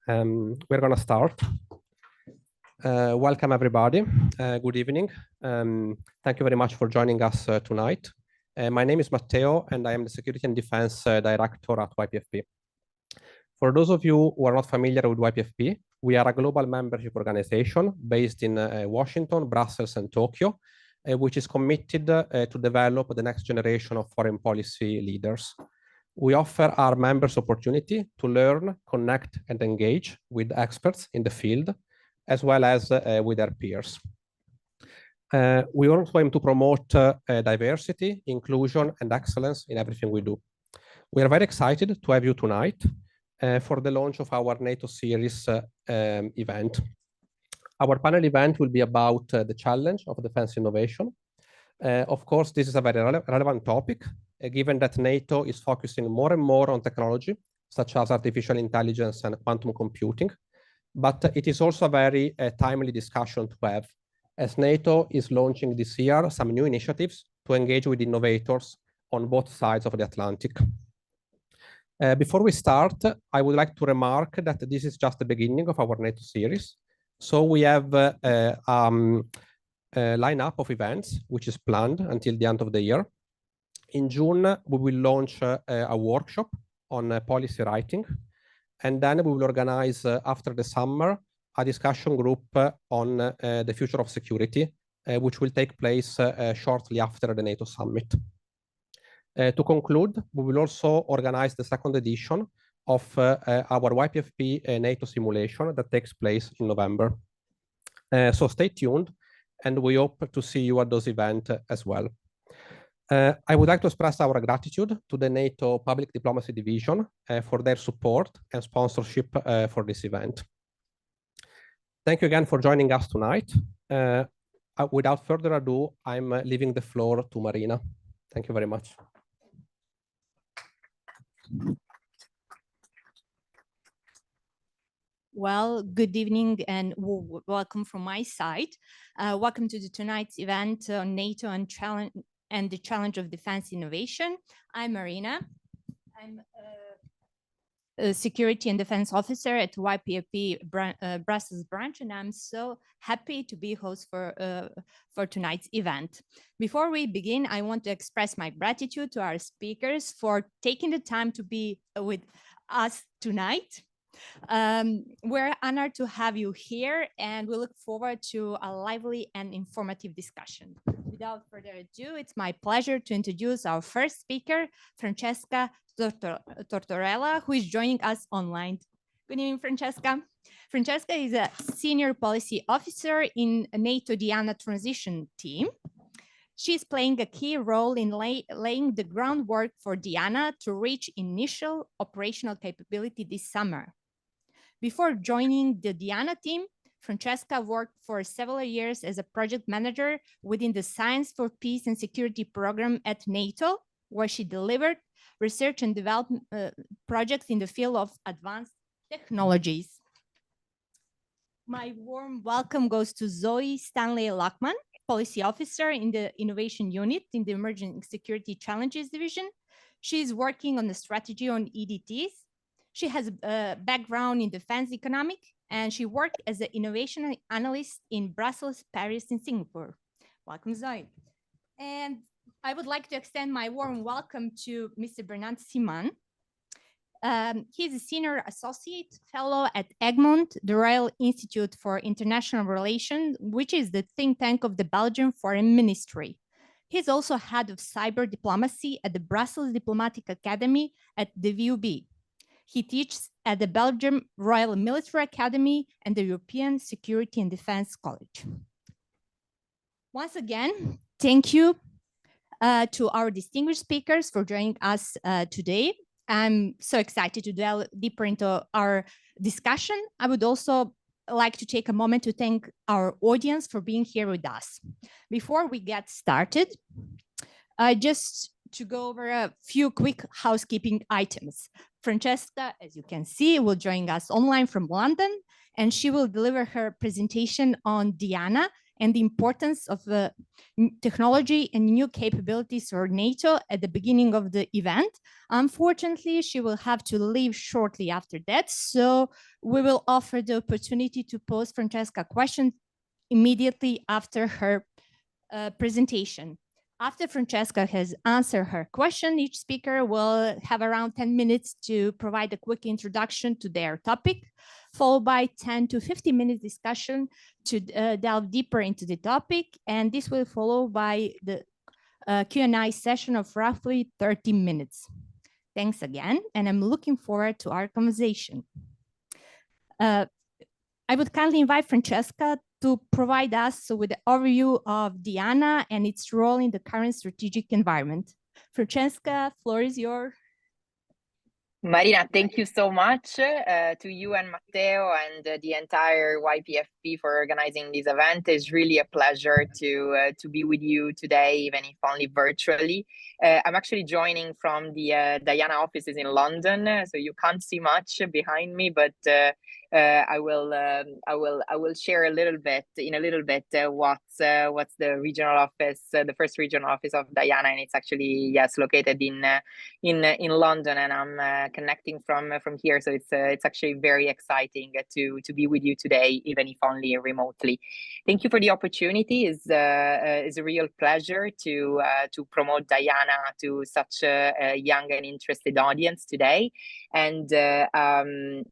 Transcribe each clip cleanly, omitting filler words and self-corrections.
We're going to start. Welcome, everybody. Good evening. Thank you very much for joining us tonight. My name is Matteo, and I am the Security and Defense Director at YPFP. For those of you who are not familiar with YPFP, we are a global membership organization based in Washington, Brussels, and Tokyo, which is committed to develop the next generation of foreign policy leaders. We offer our members opportunity to learn, connect, and engage with experts in the field, as well as with their peers. We also aim to promote diversity, inclusion, and excellence in everything we do. We are very excited to have you tonight for the launch of our NATO series event. Our panel event will be about the challenge of defense innovation. Of course, this is a very relevant topic, given that NATO is focusing more and more on technology, such as artificial intelligence and quantum computing. But it is also a very timely discussion to have, as NATO is launching this year some new initiatives to engage with innovators on both sides of the Atlantic. Before we start, I would like to remark that this is just the beginning of our NATO series. So we have a lineup of events, which is planned until the end of the year. In June, we will launch a workshop on policy writing. And then we will organize, after the summer, a discussion group on the future of security, which will take place shortly after the NATO summit. To conclude, we will also organize the second edition of our YPFP NATO simulation that takes place in November. So stay tuned, and we hope to see you at those events as well. I would like to express our gratitude to the NATO Public Diplomacy Division for their support and sponsorship for this event. Thank you again for joining us tonight. Without further ado, I'm leaving the floor to Marina. Thank you very much. Well, good evening and welcome from my side. Welcome to tonight's event on NATO and the challenge of defense innovation. I'm Marina. I'm a security and defense officer at YPFP Brussels branch, and I'm so happy to be host for tonight's event. Before we begin, I want to express my gratitude to our speakers for taking the time to be with us tonight. We're honored to have you here, and we look forward to a lively and informative discussion. Without further ado, it's my pleasure to introduce our first speaker, Franchesca Tortorella, who is joining us online. Good evening, Franchesca. Franchesca is a senior policy officer in NATO Diana transition team. She's playing a key role in laying the groundwork for Diana to reach initial operational capability this summer. Before joining the Diana team, Franchesca worked for several years as a project manager within the Science for Peace and Security program at NATO, where she delivered research and development projects in the field of advanced technologies. My warm welcome goes to Zoe Stanley-Lockman, Policy Officer in the Innovation Unit in the Emerging Security Challenges Division. She's working on the strategy on EDTs. She has a background in defense economic, and she worked as an innovation analyst in Brussels, Paris, and Singapore. Welcome, Zoe. And I would like to extend my warm welcome to Mr. Bernard Simon. He's a senior associate fellow at Egmont, the Royal Institute for International Relations, which is the think tank of the Belgian Foreign Ministry. He's also head of cyber diplomacy at the Brussels Diplomatic Academy at the VUB. He teaches at the Belgium Royal Military Academy and the European Security and Defense College. Once again, thank you to our distinguished speakers for joining us today. I'm so excited to delve deeper into our discussion. I would also like to take a moment to thank our audience for being here with us. Before we get started, just to go over a few quick housekeeping items. Franchesca, as you can see, will join us online from London, and she will deliver her presentation on Diana and the importance of the technology and new capabilities for NATO at the beginning of the event. Unfortunately, she will have to leave shortly after that, so we will offer the opportunity to pose Franchesca questions immediately after her presentation. After Franchesca has answered her question, each speaker will have around 10 minutes to provide a quick introduction to their topic, followed by 10 to 15 minutes discussion to delve deeper into the topic. And this will follow by the Q&A session of roughly 30 minutes. Thanks again, and I'm looking forward to our conversation. I would kindly invite Franchesca to provide us with an overview of DIANA and its role in the current strategic environment. Franchesca, floor is yours. Marina, thank you so much to you and Matteo and the entire YPFP for organizing this event. It's really a pleasure to be with you today, even if only virtually. I'm actually joining from the DIANA offices in London, so you can't see much behind me, but I will share a little bit what's the regional office, the first regional office of DIANA, and it's actually located in London, and I'm connecting from here, so it's actually very exciting to be with you today, even if only remotely. Thank you for the opportunity. It's a real pleasure to promote DIANA to such a young and interested audience today, and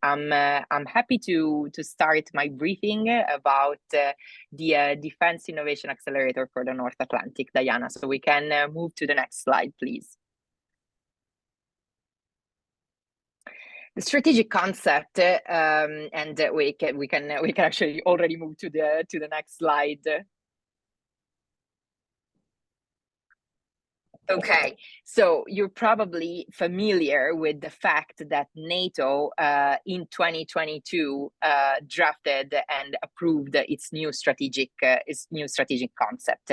I'm happy to start my briefing about the Defense Innovation Accelerator for the North Atlantic, DIANA. So we can move to the next slide, please. The strategic concept, and we can actually already move to the next slide. Okay, so you're probably familiar with the fact that NATO in 2022 drafted and approved its new strategic concept.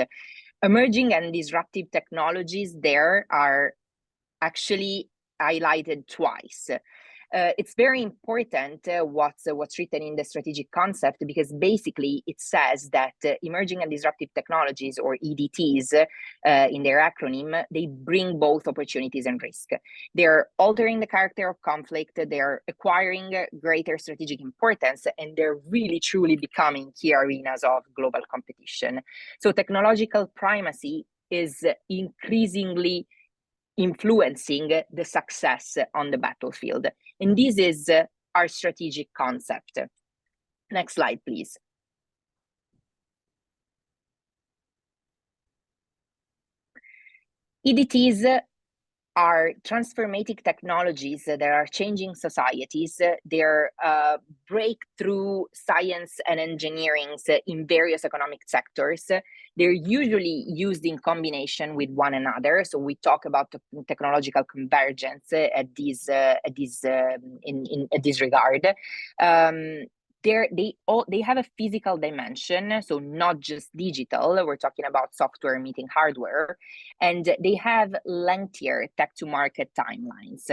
Emerging and disruptive technologies there are actually highlighted twice. It's very important what's written in the strategic concept, because basically it says that emerging and disruptive technologies, or EDTs in their acronym, they bring both opportunities and risk. They're altering the character of conflict, they're acquiring greater strategic importance, and they're really truly becoming key arenas of global competition. So technological primacy is increasingly influencing the success on the battlefield. And this is our strategic concept. Next slide, please. EDTs are transformative technologies that are changing societies. They're breakthrough science and engineering in various economic sectors. They're usually used in combination with one another. So we talk about technological convergence in this regard. They have a physical dimension, so not just digital. We're talking about software meeting hardware, and they have lengthier tech-to-market timelines.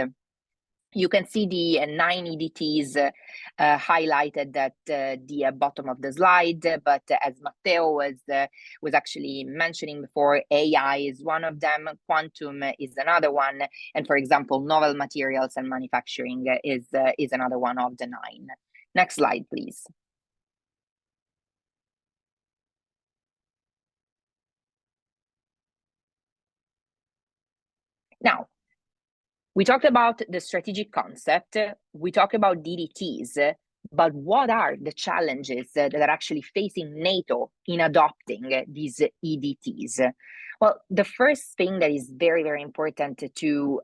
You can see the 9 EDTs highlighted at the bottom of the slide, but as Matteo was actually mentioning before, AI is one of them, quantum is another one, and for example, novel materials and manufacturing is another one of the 9. Next slide, please. Now, we talked about the strategic concept, we talked about DDTs, but what are the challenges that are actually facing NATO in adopting these EDTs? Well, the first thing that is very, very important to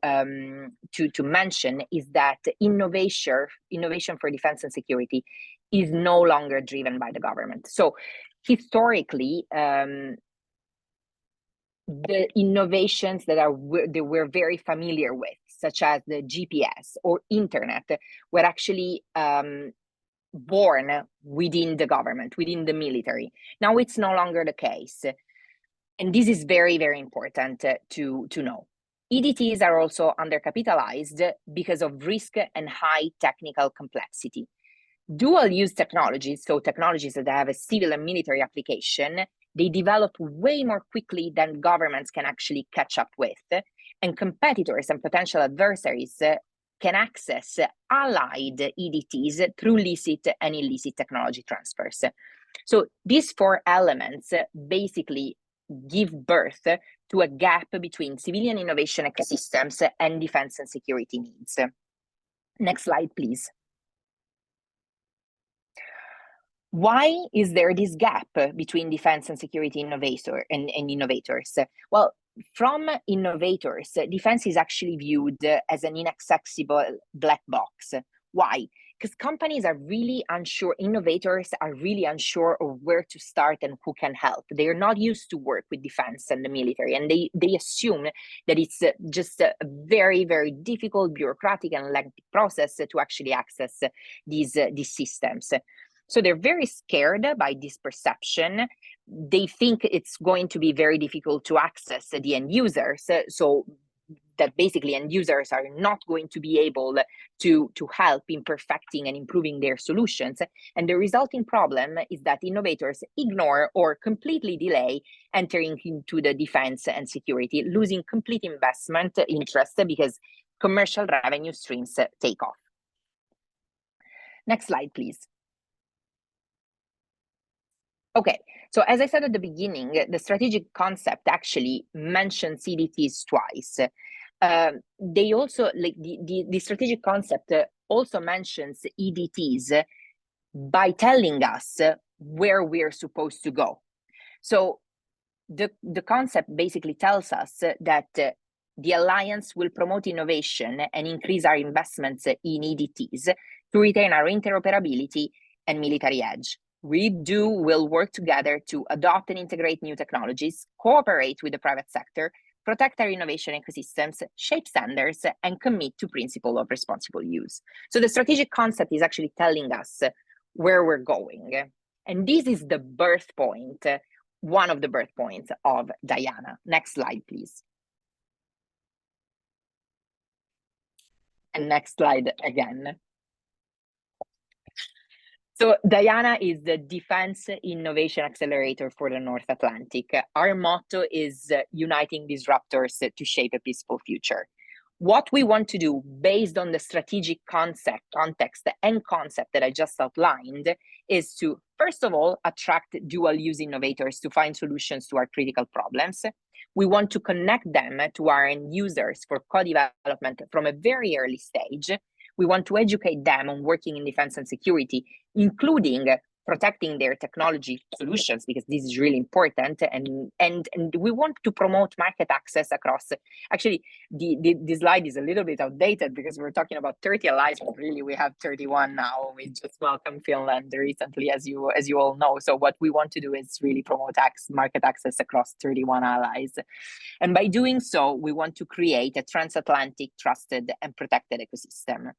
mention is that innovation for defense and security is no longer driven by the government. So historically, the innovations that we're very familiar with, such as the GPS or internet, were actually born within the government, within the military. Now it's no longer the case. And this is very, very important to know. EDTs are also undercapitalized because of risk and high technical complexity. Dual-use technologies, so technologies that have a civil and military application, they develop way more quickly than governments can actually catch up with, and competitors and potential adversaries can access allied EDTs through licit and illicit technology transfers. So these four elements basically give birth to a gap between civilian innovation ecosystems and defense and security needs. Next slide, please. Why is there this gap between defense and security innovators? Well, from innovators, defense is actually viewed as an inaccessible black box. Why? Because companies are really unsure, innovators are really unsure of where to start and who can help. They are not used to work with defense and the military, and they assume that it's just a very, very difficult, bureaucratic, and lengthy process to actually access these systems. So they're very scared by this perception. They think it's going to be very difficult to access the end users. So that basically end users are not going to be able to help in perfecting and improving their solutions. And the resulting problem is that innovators ignore or completely delay entering into the defense and security, losing complete investment interest because commercial revenue streams take off. Next slide, please. Okay, so as I said at the beginning, the strategic concept actually mentions CDTs twice. They also, like the strategic concept also mentions EDTs by telling us where we're supposed to go. So the concept basically tells us that the Alliance will promote innovation and increase our investments in EDTs to retain our interoperability and military edge. We will work together to adopt and integrate new technologies, cooperate with the private sector, protect our innovation ecosystems, shape standards, and commit to principle of responsible use. So the strategic concept is actually telling us where we're going. And this is the birth point, one of the birth points of Diana. Next slide, please. And next slide again. So Diana is the Defense Innovation Accelerator for the North Atlantic. Our motto is uniting disruptors to shape a peaceful future. What we want to do based on the strategic context and concept that I just outlined is to, first of all, attract dual-use innovators to find solutions to our critical problems. We want to connect them to our end users for co-development from a very early stage. We want to educate them on working in defense and security, including protecting their technology solutions, because this is really important. And we want to promote market access across. Actually, the slide is a little bit outdated because we're talking about 30 allies, but really we have 31 now. We just welcomed Finland recently, as you all know. So what we want to do is really promote market access across 31 allies. And by doing so, we want to create a transatlantic, trusted, and protected ecosystem.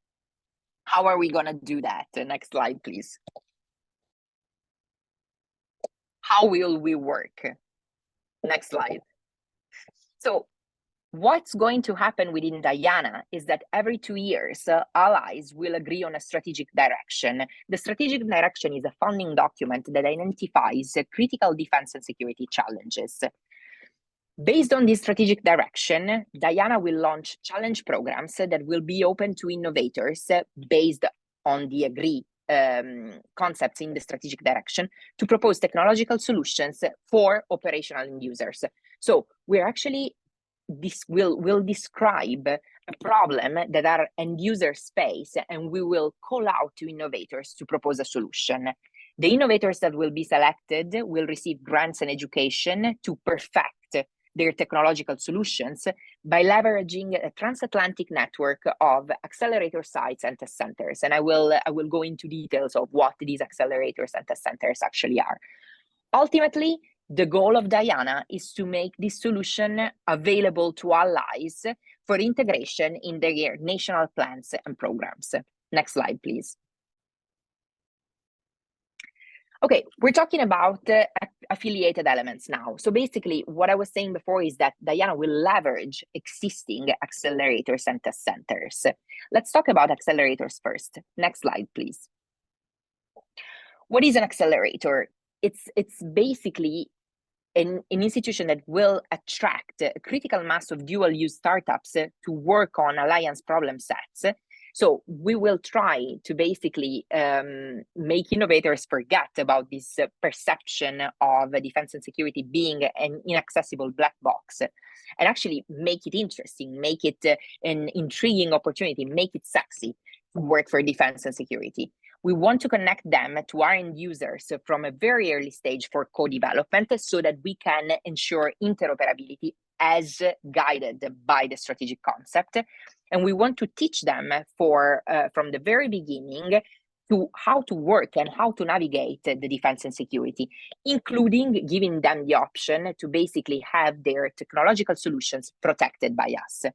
How are we going to do that? Next slide, please. How will we work? Next slide. So what's going to happen within Diana is that every 2 years, allies will agree on a strategic direction. The strategic direction is a founding document that identifies critical defense and security challenges. Based on this strategic direction, Diana will launch challenge programs that will be open to innovators based on the agreed concepts in the strategic direction to propose technological solutions for operational end users. So we're actually, we'll describe a problem that our end users face, and we will call out to innovators to propose a solution. The innovators that will be selected will receive grants and education to perfect their technological solutions by leveraging a transatlantic network of accelerator sites and test centers. And I will go into details of what these accelerators and test centers actually are. Ultimately, the goal of Diana is to make this solution available to allies for integration in their national plans and programs. Next slide, please. Okay, we're talking about affiliated elements now. So basically, what I was saying before is that Diana will leverage existing accelerators and test centers. Let's talk about accelerators first. Next slide, please. What is an accelerator? It's basically an institution that will attract a critical mass of dual-use startups to work on alliance problem sets. So we will try to basically make innovators forget about this perception of defense and security being an inaccessible black box, and actually make it interesting, make it an intriguing opportunity, make it sexy to work for defense and security. We want to connect them to our end users from a very early stage for co-development so that we can ensure interoperability as guided by the strategic concept. And we want to teach them from the very beginning to how to work and how to navigate the defense and security, including giving them the option to basically have their technological solutions protected by us.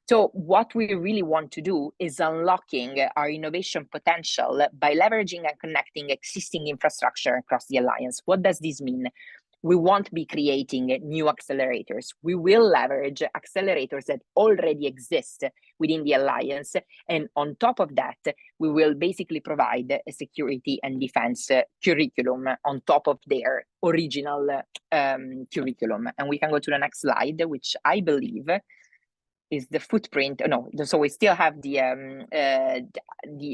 So what we really want to do is unlocking our innovation potential by leveraging and connecting existing infrastructure across the alliance. What does this mean? We won't be creating new accelerators. We will leverage accelerators that already exist within the alliance. And on top of that, we will basically provide a security and defense curriculum on top of their original curriculum. And we can go to the next slide, which I believe is the footprint. No, so we still have the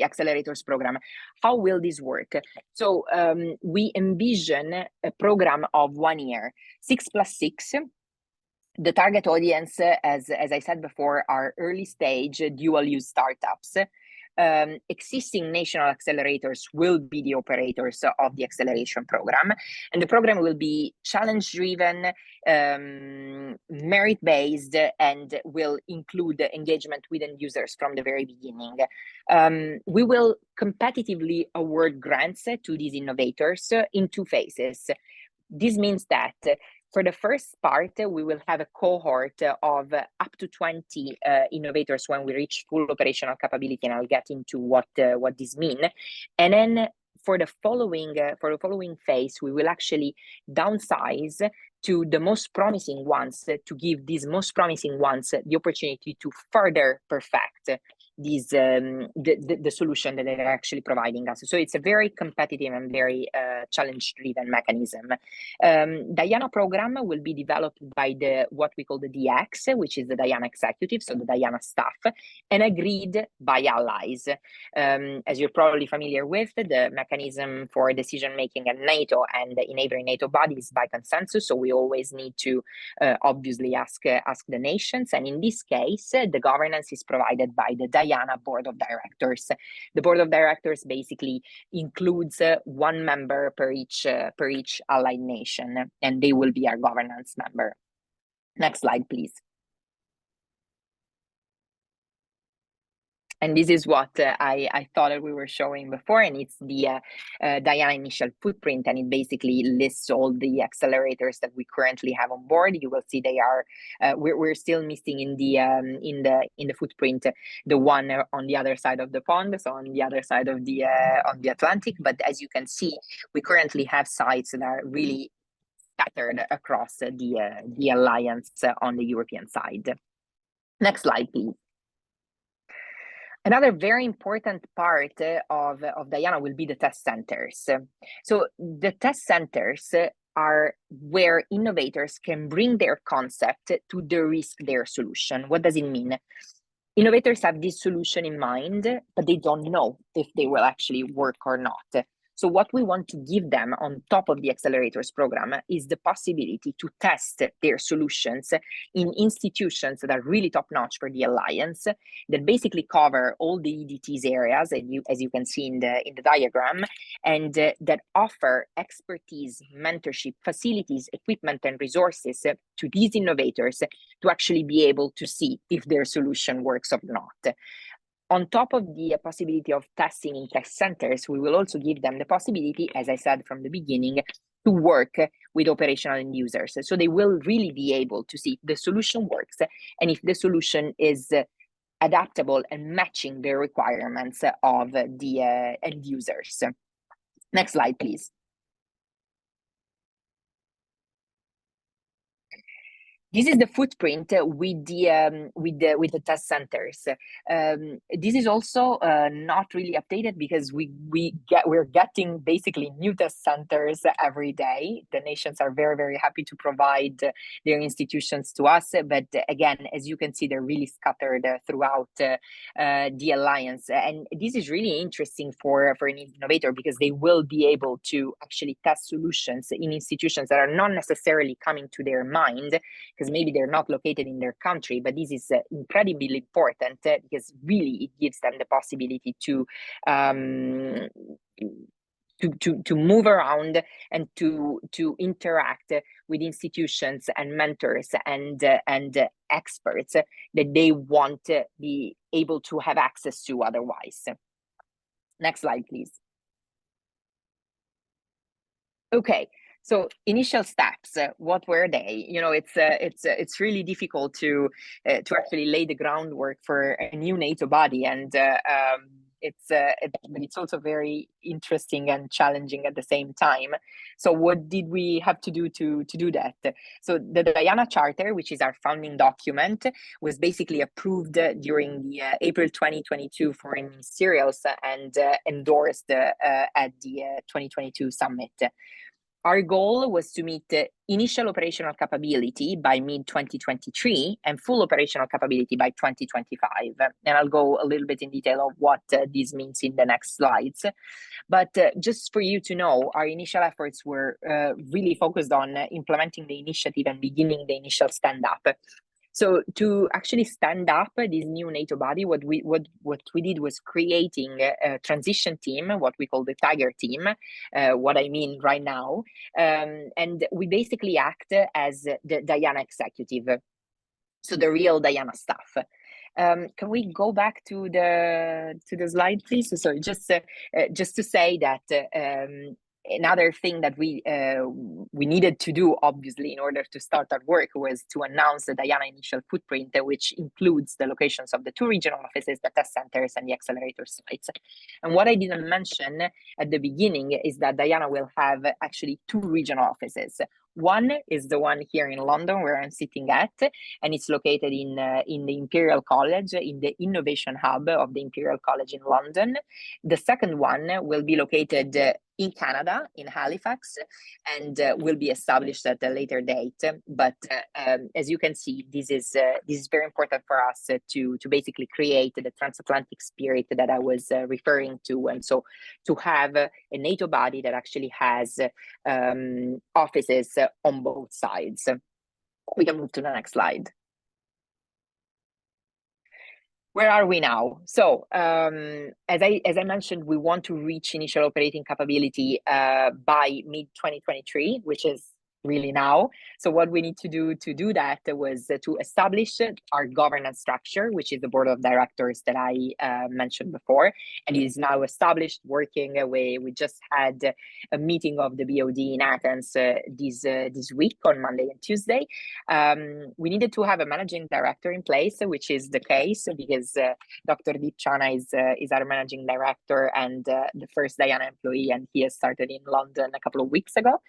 accelerators program. How will this work? So we envision a program of 1 year, 6+6. The target audience, as I said before, are early stage dual-use startups. Existing national accelerators will be the operators of the acceleration program, and the program will be challenge-driven, merit-based, and will include engagement with end users from the very beginning. We will competitively award grants to these innovators in 2 phases. This means that for the first part, we will have a cohort of up to 20 innovators when we reach full operational capability, and I'll get into what this means. And then for the following phase, we will actually downsize to the most promising ones, to give these most promising ones the opportunity to further perfect these the solution that they're actually providing us. So it's a very competitive and very challenge-driven mechanism. Diana program will be developed by what we call the DX, which is the Diana executive, so the Diana staff, and agreed by allies. As you're probably familiar with, the mechanism for decision-making at NATO and enabling NATO bodies by consensus, so we always need to obviously ask the nations, and in this case, the governance is provided by the Diana board of directors. The board of directors basically includes 1 member per each allied nation, and they will be our governance member. Next slide, please. And this is what I thought that we were showing before, and it's the Diana initial footprint, and it basically lists all the accelerators that we currently have on board. You will see they are we're still missing in the footprint the one on the other side of the pond, so on the other side of the Atlantic. But as you can see, we currently have sites that are really scattered across the alliance on the European side. Next slide, please. Another very important part of Diana will be the test centers. So the test centers are where innovators can bring their concept to de-risk their solution. What does it mean? Innovators have this solution in mind, but they don't know if they will actually work or not. So what we want to give them on top of the accelerators program is the possibility to test their solutions in institutions that are really top-notch for the alliance, that basically cover all the EDTs areas, as you can see in the diagram, and that offer expertise, mentorship, facilities, equipment, and resources to these innovators to actually be able to see if their solution works or not. On top of the possibility of testing in test centers, we will also give them the possibility, as I said from the beginning, to work with operational end users. So they will really be able to see if the solution works and if the solution is adaptable and matching the requirements of the end users. Next slide, please. This is the footprint with the test centers. This is also not really updated because we're getting basically new test centers every day. The nations are very, very happy to provide their institutions to us, but again, as you can see, they're really scattered throughout the alliance, and this is really interesting for an innovator because they will be able to actually test solutions in institutions that are not necessarily coming to their mind, because maybe they're not located in their country, but this is incredibly important because really it gives them the possibility to move around and to interact with institutions and mentors and experts that they want to be able to have access to otherwise. Next slide, please. Okay. So initial steps, what were they? You know, it's really difficult to actually lay the groundwork for a new NATO body, and but it's also very interesting and challenging at the same time. So what did we have to do to do that? So the Diana Charter, which is our founding document, was basically approved during the April 2022 Foreign Ministerials and endorsed at the 2022 summit. Our goal was to meet the initial operational capability by mid-2023 and full operational capability by 2025. And I'll go a little bit in detail of what this means in the next slides. But just for you to know, our initial efforts were really focused on implementing the initiative and beginning the initial stand-up. So to actually stand up this new NATO body, what we did was creating a transition team, what we call the Tiger team, what I mean right now, and we basically act as the Diana executive, so the real Diana staff. Can we go back to the slide, please? So just to say that another thing that we needed to do, obviously, in order to start our work was to announce the Diana initial footprint, which includes the locations of the 2 regional offices, the test centers, and the accelerator sites. And what I didn't mention at the beginning is that Diana will have actually 2 regional offices. One is the one here in London, where I'm sitting at, and it's located in the Imperial College, in the innovation hub of the Imperial College in London. The second one will be located in Canada, in Halifax, and will be established at a later date. But as you can see, this is very important for us to basically create the transatlantic spirit that I was referring to, and so to have a NATO body that actually has offices on both sides. We can move to the next slide. Where are we now? So as I mentioned, we want to reach initial operating capability by mid-2023, which is really now. So what we need to do that was to establish our governance structure, which is the board of directors that I mentioned before, and it is now established, working. We just had a meeting of the BOD in Athens this week on Monday and Tuesday. We needed to have a managing director in place, which is the case because Dr. Deep Chana is our managing director and the first Diana employee, and he has started in London a couple of weeks ago.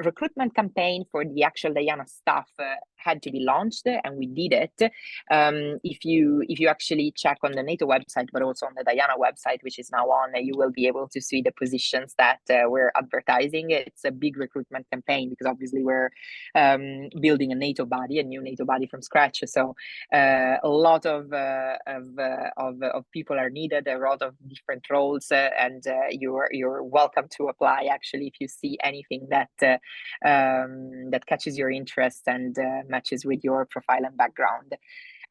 Recruitment campaign for the actual Diana staff had to be launched, and we did it. If you actually check on the NATO website, but also on the Diana website, which is now on, you will be able to see the positions that we're advertising. It's a big recruitment campaign because obviously we're building a NATO body, a new NATO body from scratch. So a lot of people are needed, a lot of different roles, and you're welcome to apply. Actually, if you see anything that that catches your interest and matches with your profile and background.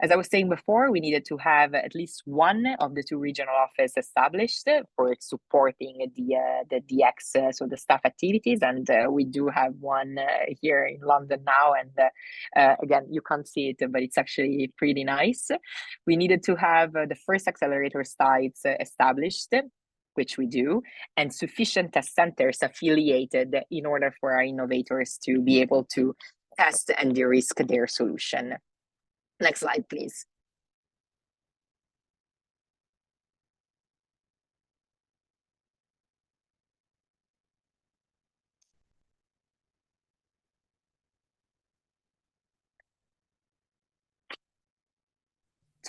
As I was saying before, we needed to have at least one of the 2 regional offices established for supporting the DX, so the staff activities, and we do have one here in London now, and again, you can't see it, but it's actually pretty nice. We needed to have the first accelerator sites established, which we do, and sufficient test centers affiliated in order for our innovators to be able to test and de-risk their solution. Next slide, please.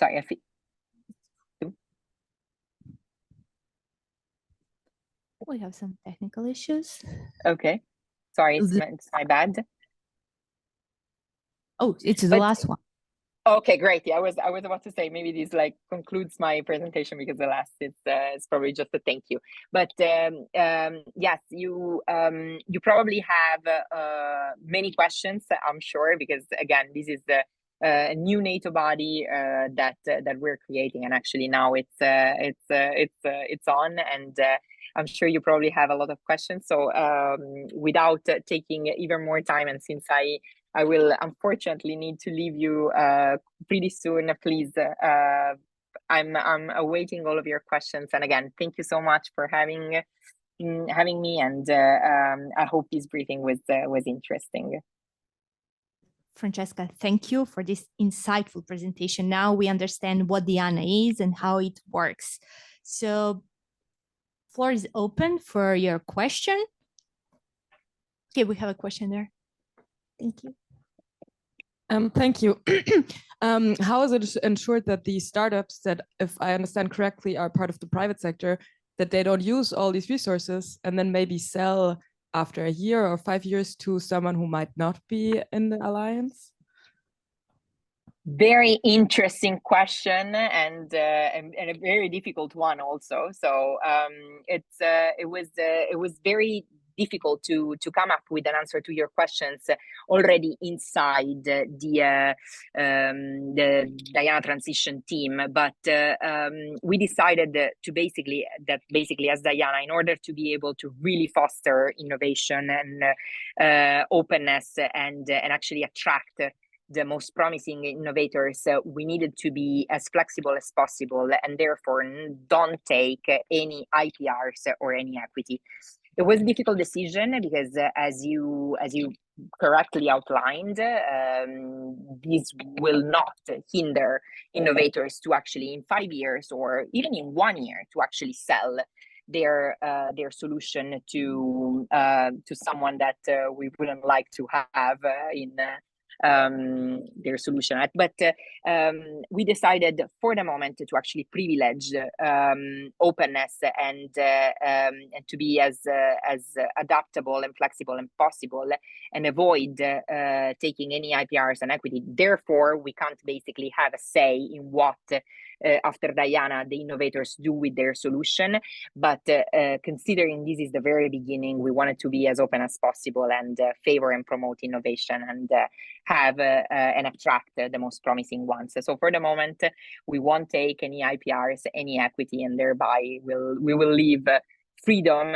sorry, we have some technical issues. okay. Sorry, it's my bad. Oh, it's the last one. Okay, great. Yeah, I was about to say maybe this like concludes my presentation because the last is probably just a thank you. But yes, you probably have many questions, I'm sure, because again, this is a new NATO body that we're creating, and actually now it's on, and I'm sure you probably have a lot of questions. So without taking even more time, and since I will unfortunately need to leave you pretty soon, please. I'm awaiting all of your questions, and again, thank you so much for having me, and I hope this briefing was interesting. Francesca, thank you for this insightful presentation. Now we understand what Diana is and how it works. So, floor is open for your question. Okay, we have a question there. Thank you. Thank you. How is it ensured that the startups that, if I understand correctly, are part of the private sector, that they don't use all these resources and then maybe sell after a year or 5 years to someone who might not be in the alliance? Very interesting question, and a very difficult one also. So it was very difficult to come up with an answer to your questions already inside the Diana transition team. But we decided to basically as Diana, in order to be able to really foster innovation and openness and actually attract the most promising innovators, we needed to be as flexible as possible, and therefore don't take any IPRs or any equity. It was a difficult decision because, as you correctly outlined, this will not hinder innovators to actually, in 5 years or even in 1 year, to actually sell their solution to someone that we wouldn't like to have in their solution. But we decided for the moment to actually privilege openness and to be as adaptable and flexible as possible, and avoid taking any IPRs and equity. Therefore, we can't basically have a say in what after Diana the innovators do with their solution. But considering this is the very beginning, we wanted to be as open as possible and favor and promote innovation and have and attract the most promising ones. So for the moment, we won't take any IPRs, any equity, and thereby we will leave freedom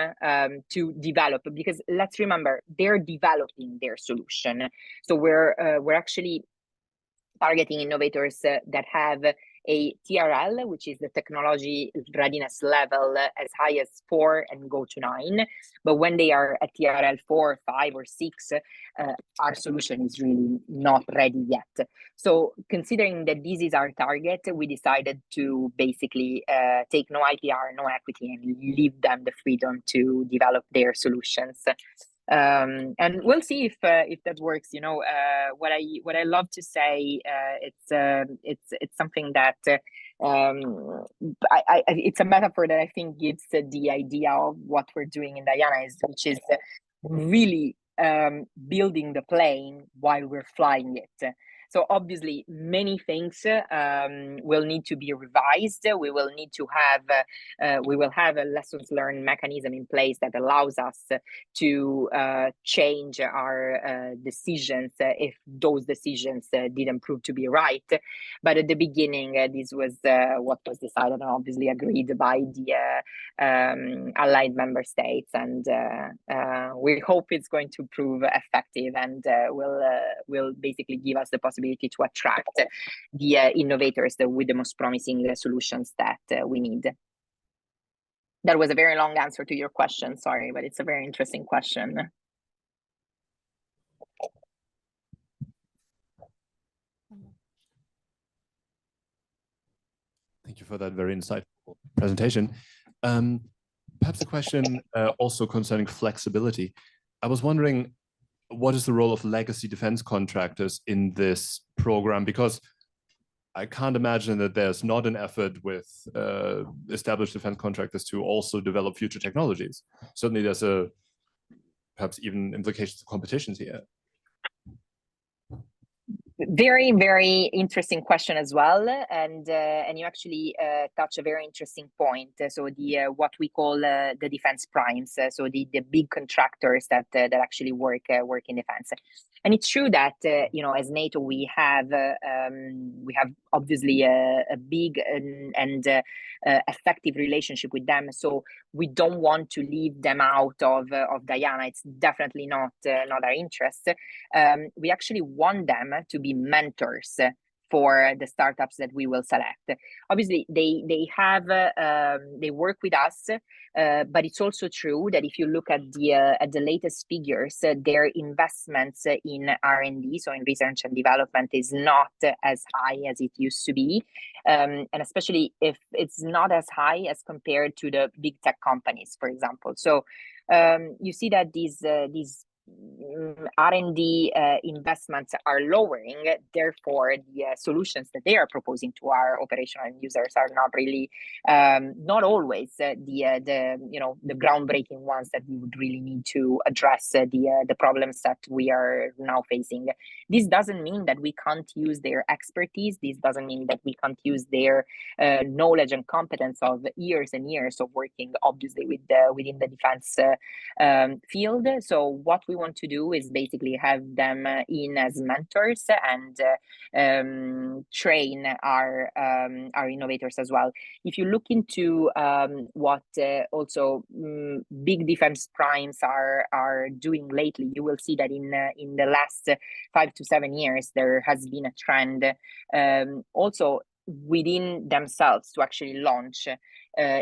to develop, because let's remember, they're developing their solution. So we're actually targeting innovators that have a TRL, which is the technology readiness level, as high as 4 and go to 9. But when they are at TRL 4, 5, or 6, our solution is really not ready yet. So considering that this is our target, we decided to basically take no IPR, no equity, and leave them the freedom to develop their solutions. And we'll see if that works. You know, what I love to say, it's something that it's a metaphor that I think gives the idea of what we're doing in Diana, which is really building the plane while we're flying it. So obviously, many things will need to be revised. We will need to have a lessons learned mechanism in place that allows us to change our decisions if those decisions didn't prove to be right. But at the beginning, this was what was decided and obviously agreed by the allied member states, and we hope it's going to prove effective and will basically give us the possibility to attract the innovators with the most promising solutions that we need. That was a very long answer to your question, sorry, but it's a very interesting question. Thank you for that very insightful presentation. Perhaps a question also concerning flexibility. I was wondering, what is the role of legacy defense contractors in this program? Because I can't imagine that there's not an effort with established defense contractors to also develop future technologies. Certainly there's perhaps even implications of competitions here. Very, very interesting question as well, and you actually touch a very interesting point. So the what we call the defense primes, so the big contractors that actually work in defense. And it's true that as NATO we have obviously a big and effective relationship with them. So we don't want to leave them out of Diana. It's definitely not our interest. We actually want them to be mentors for the startups that we will select. Obviously, they work with us, but it's also true that if you look at the latest figures, their investments in R&D, so in research and development, is not as high as it used to be, and especially if it's not as high as compared to the big tech companies, for example. So you see that these R&D investments are lowering, therefore the solutions that they are proposing to our operational users are not really, not always the groundbreaking ones that we would really need to address the problems that we are now facing. This doesn't mean that we can't use their expertise. This doesn't mean that we can't use their knowledge and competence of years and years of working, obviously, within the defense field. So what we want to do is basically have them in as mentors and train our innovators as well. If you look into what also big defense primes are doing lately, you will see that in the last 5 to 7 years there has been a trend also within themselves to actually launch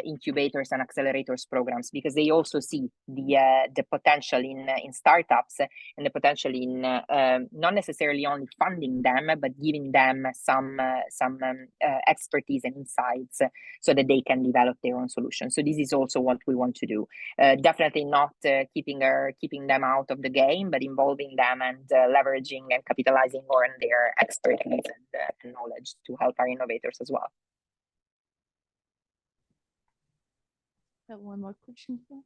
incubators and accelerators programs, because they also see the potential in startups and the potential in not necessarily only funding them, but giving them some expertise and insights so that they can develop their own solutions. So this is also what we want to do. Definitely not keeping them out of the game, but involving them and leveraging and capitalizing on their expertise and knowledge to help our innovators as well. One more question here.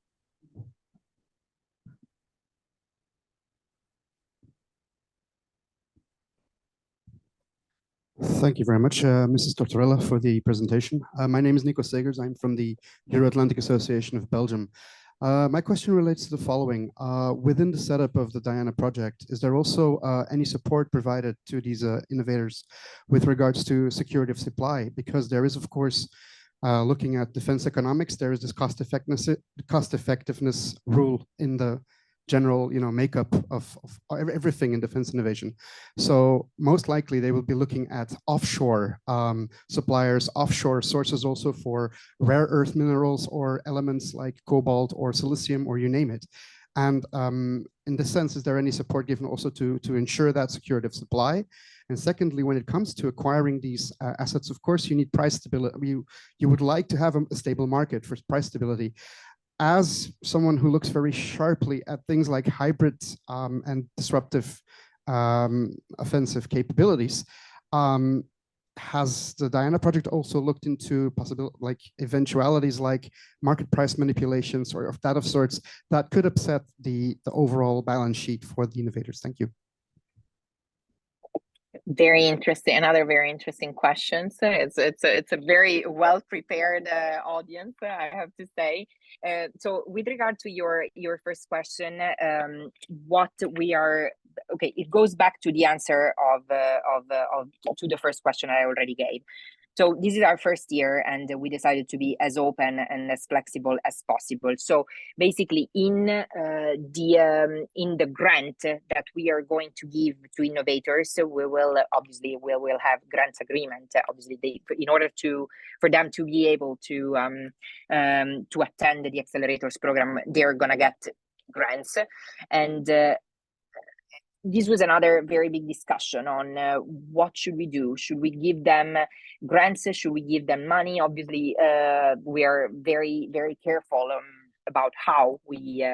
Thank you very much, Mrs. Tortorella, for the presentation. My name is Nico Segers. I'm from the Euro-Atlantic Association of Belgium. My question relates to the following. Within the setup of the Diana project, is there also any support provided to these innovators with regards to security of supply? Because there is, of course, looking at defense economics, there is this cost effectiveness rule in the general makeup of everything in defense innovation. So most likely they will be looking at offshore suppliers, offshore sources also for rare earth minerals or elements like cobalt or silicium, or you name it. And in this sense, is there any support given also to ensure that security of supply? And secondly, when it comes to acquiring these assets, of course, you need price stability. You would like to have a stable market for price stability. As someone who looks very sharply at things like hybrid and disruptive offensive capabilities, has the Diana project also looked into possible eventualities like market price manipulations or of that of sorts that could upset the overall balance sheet for the innovators? Thank you. Very interesting. Another very interesting question. So it's a very well prepared audience, I have to say. So with regard to your first question, what we are it goes back to the answer to the first question I already gave. So this is our first year, and we decided to be as open and as flexible as possible. So basically, in the grant that we are going to give to innovators, we will have grants agreement. Obviously, in order for them to be able to attend the accelerators program, they're gonna get grants. And this was another very big discussion on what should we do? Should we give them grants? Should we give them money? Obviously, we are very, very careful about how we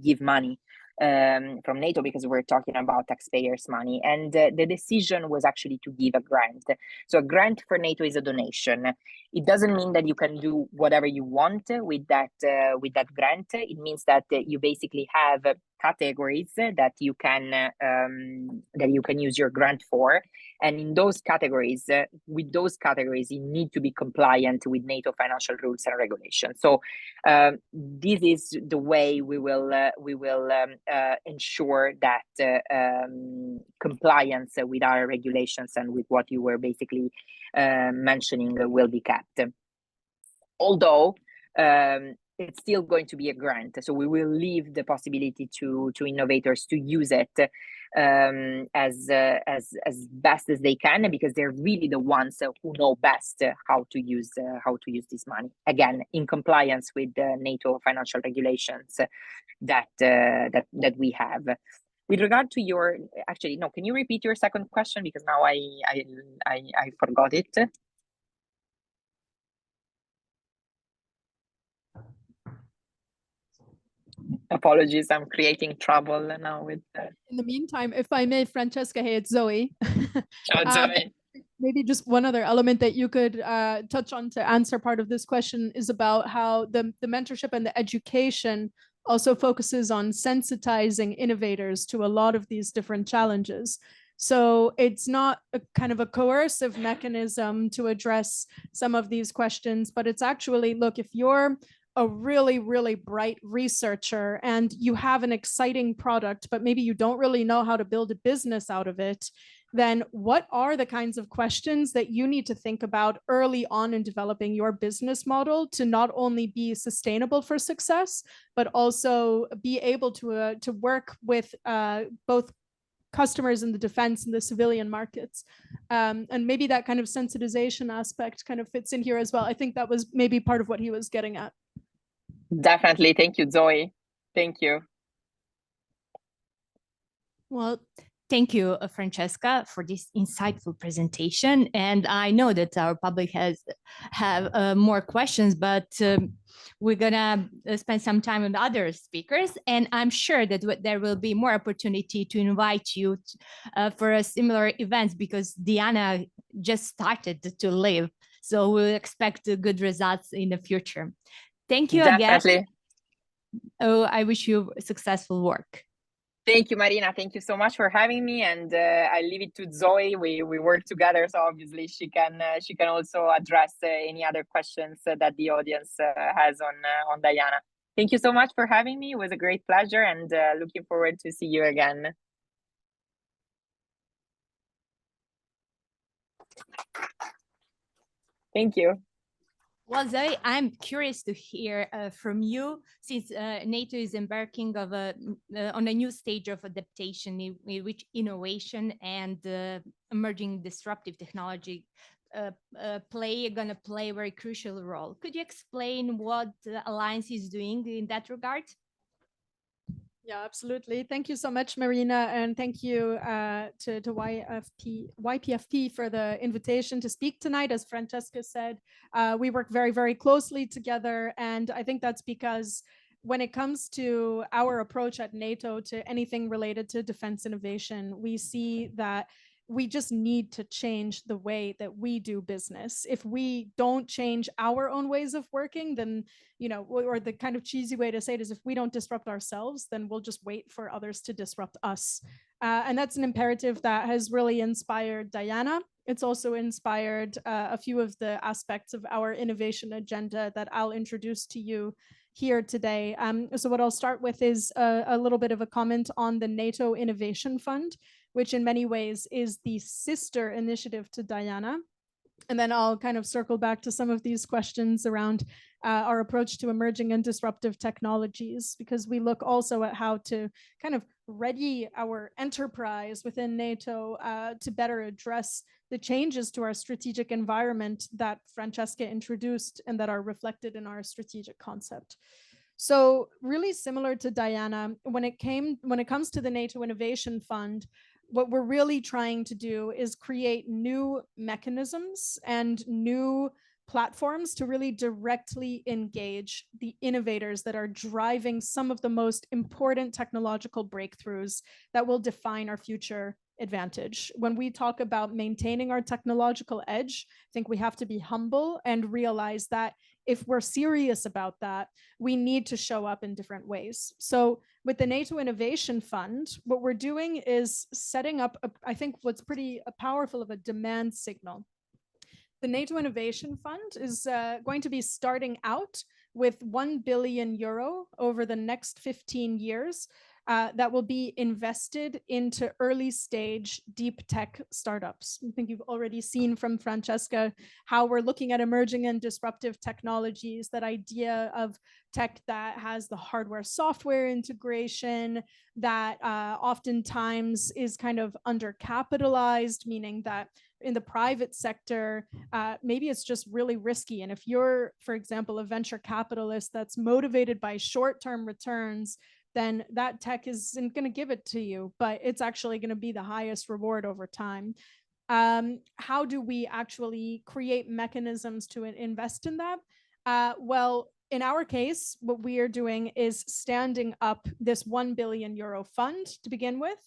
give money from NATO, because we're talking about taxpayers' money. And the decision was actually to give a grant. So a grant for NATO is a donation. It doesn't mean that you can do whatever you want with that grant. It means that you basically have categories that you can use your grant for, and in those categories, you need to be compliant with NATO financial rules and regulations. So this is the way we will ensure that compliance with our regulations and with what you were basically mentioning will be kept. Although it's still going to be a grant, so we will leave the possibility to innovators to use it as best as they can, because they're really the ones who know best how to use this money, again in compliance with the NATO financial regulations that we have. With regard to your, actually no, can you repeat your second question, because now I forgot it. Apologies, I'm creating trouble now with In the meantime, if I may, Franchesca, hey, it's Zoe. Zoe. Maybe just one other element that you could touch on to answer part of this question is about how the mentorship and the education also focuses on sensitizing innovators to a lot of these different challenges. So it's not a kind of a coercive mechanism to address some of these questions, but it's actually, look, if you're a really, really bright researcher and you have an exciting product, but maybe you don't really know how to build a business out of it, then what are the kinds of questions that you need to think about early on in developing your business model to not only be sustainable for success, but also be able to work with both customers in the defense and the civilian markets. And maybe that kind of sensitization aspect kind of fits in here as well. I think that was maybe part of what he was getting at. Definitely. Thank you, Zoe. Thank you. Well, thank you, Franchesca, for this insightful presentation. And I know that our public have more questions, but we're gonna spend some time with other speakers, and I'm sure that there will be more opportunity to invite you for a similar events, because Diana just started to live, so we'll expect good results in the future. Thank you Definitely. again. Oh, I wish you successful work. Thank you, Marina. Thank you so much for having me. And I leave it to Zoe. We work together, so obviously she can also address any other questions that the audience has on Diana. Thank you so much for having me. It was a great pleasure, and looking forward to see you again. Thank you. Well, Zoe, I'm curious to hear from you, since NATO is embarking on a new stage of adaptation in which innovation and emerging disruptive technology gonna play a very crucial role. Could you explain what the Alliance is doing in that regard? Yeah, absolutely. Thank you so much, Marina, and thank you to YPFP for the invitation to speak tonight. As Franchesca said, we work very, very closely together, and I think that's because when it comes to our approach at NATO to anything related to defense innovation, we see that we just need to change the way that we do business. If we don't change our own ways of working, then, you know, or the kind of cheesy way to say it is, if we don't disrupt ourselves, then we'll just wait for others to disrupt us. And that's an imperative that has really inspired Diana. It's also inspired a few of the aspects of our innovation agenda that I'll introduce to you here today. So what I'll start with is a little bit of a comment on the NATO Innovation Fund, which in many ways is the sister initiative to Diana. And then I'll kind of circle back to some of these questions around our approach to emerging and disruptive technologies, because we look also at how to kind of ready our enterprise within NATO to better address the changes to our strategic environment that Franchesca introduced and that are reflected in our strategic concept. So really similar to Diana, when it comes to the NATO Innovation Fund, what we're really trying to do is create new mechanisms and new platforms to really directly engage the innovators that are driving some of the most important technological breakthroughs that will define our future advantage. When we talk about maintaining our technological edge, I think we have to be humble and realize that if we're serious about that, we need to show up in different ways. So with the NATO Innovation Fund, what we're doing is setting up, I think what's pretty powerful of a demand signal. The NATO Innovation Fund is going to be starting out with 1 billion euro over the next 15 years that will be invested into early stage deep tech startups. I think you've already seen from Franchesca how we're looking at emerging and disruptive technologies, that idea of tech that has the hardware software integration, that oftentimes is kind of undercapitalized, meaning that in the private sector, maybe it's just really risky. And if you're, for example, a venture capitalist that's motivated by short-term returns, then that tech isn't going to give it to you, but it's actually going to be the highest reward over time. How do we actually create mechanisms to invest in that? Well, in our case, what we are doing is standing up this 1 billion euro fund to begin with,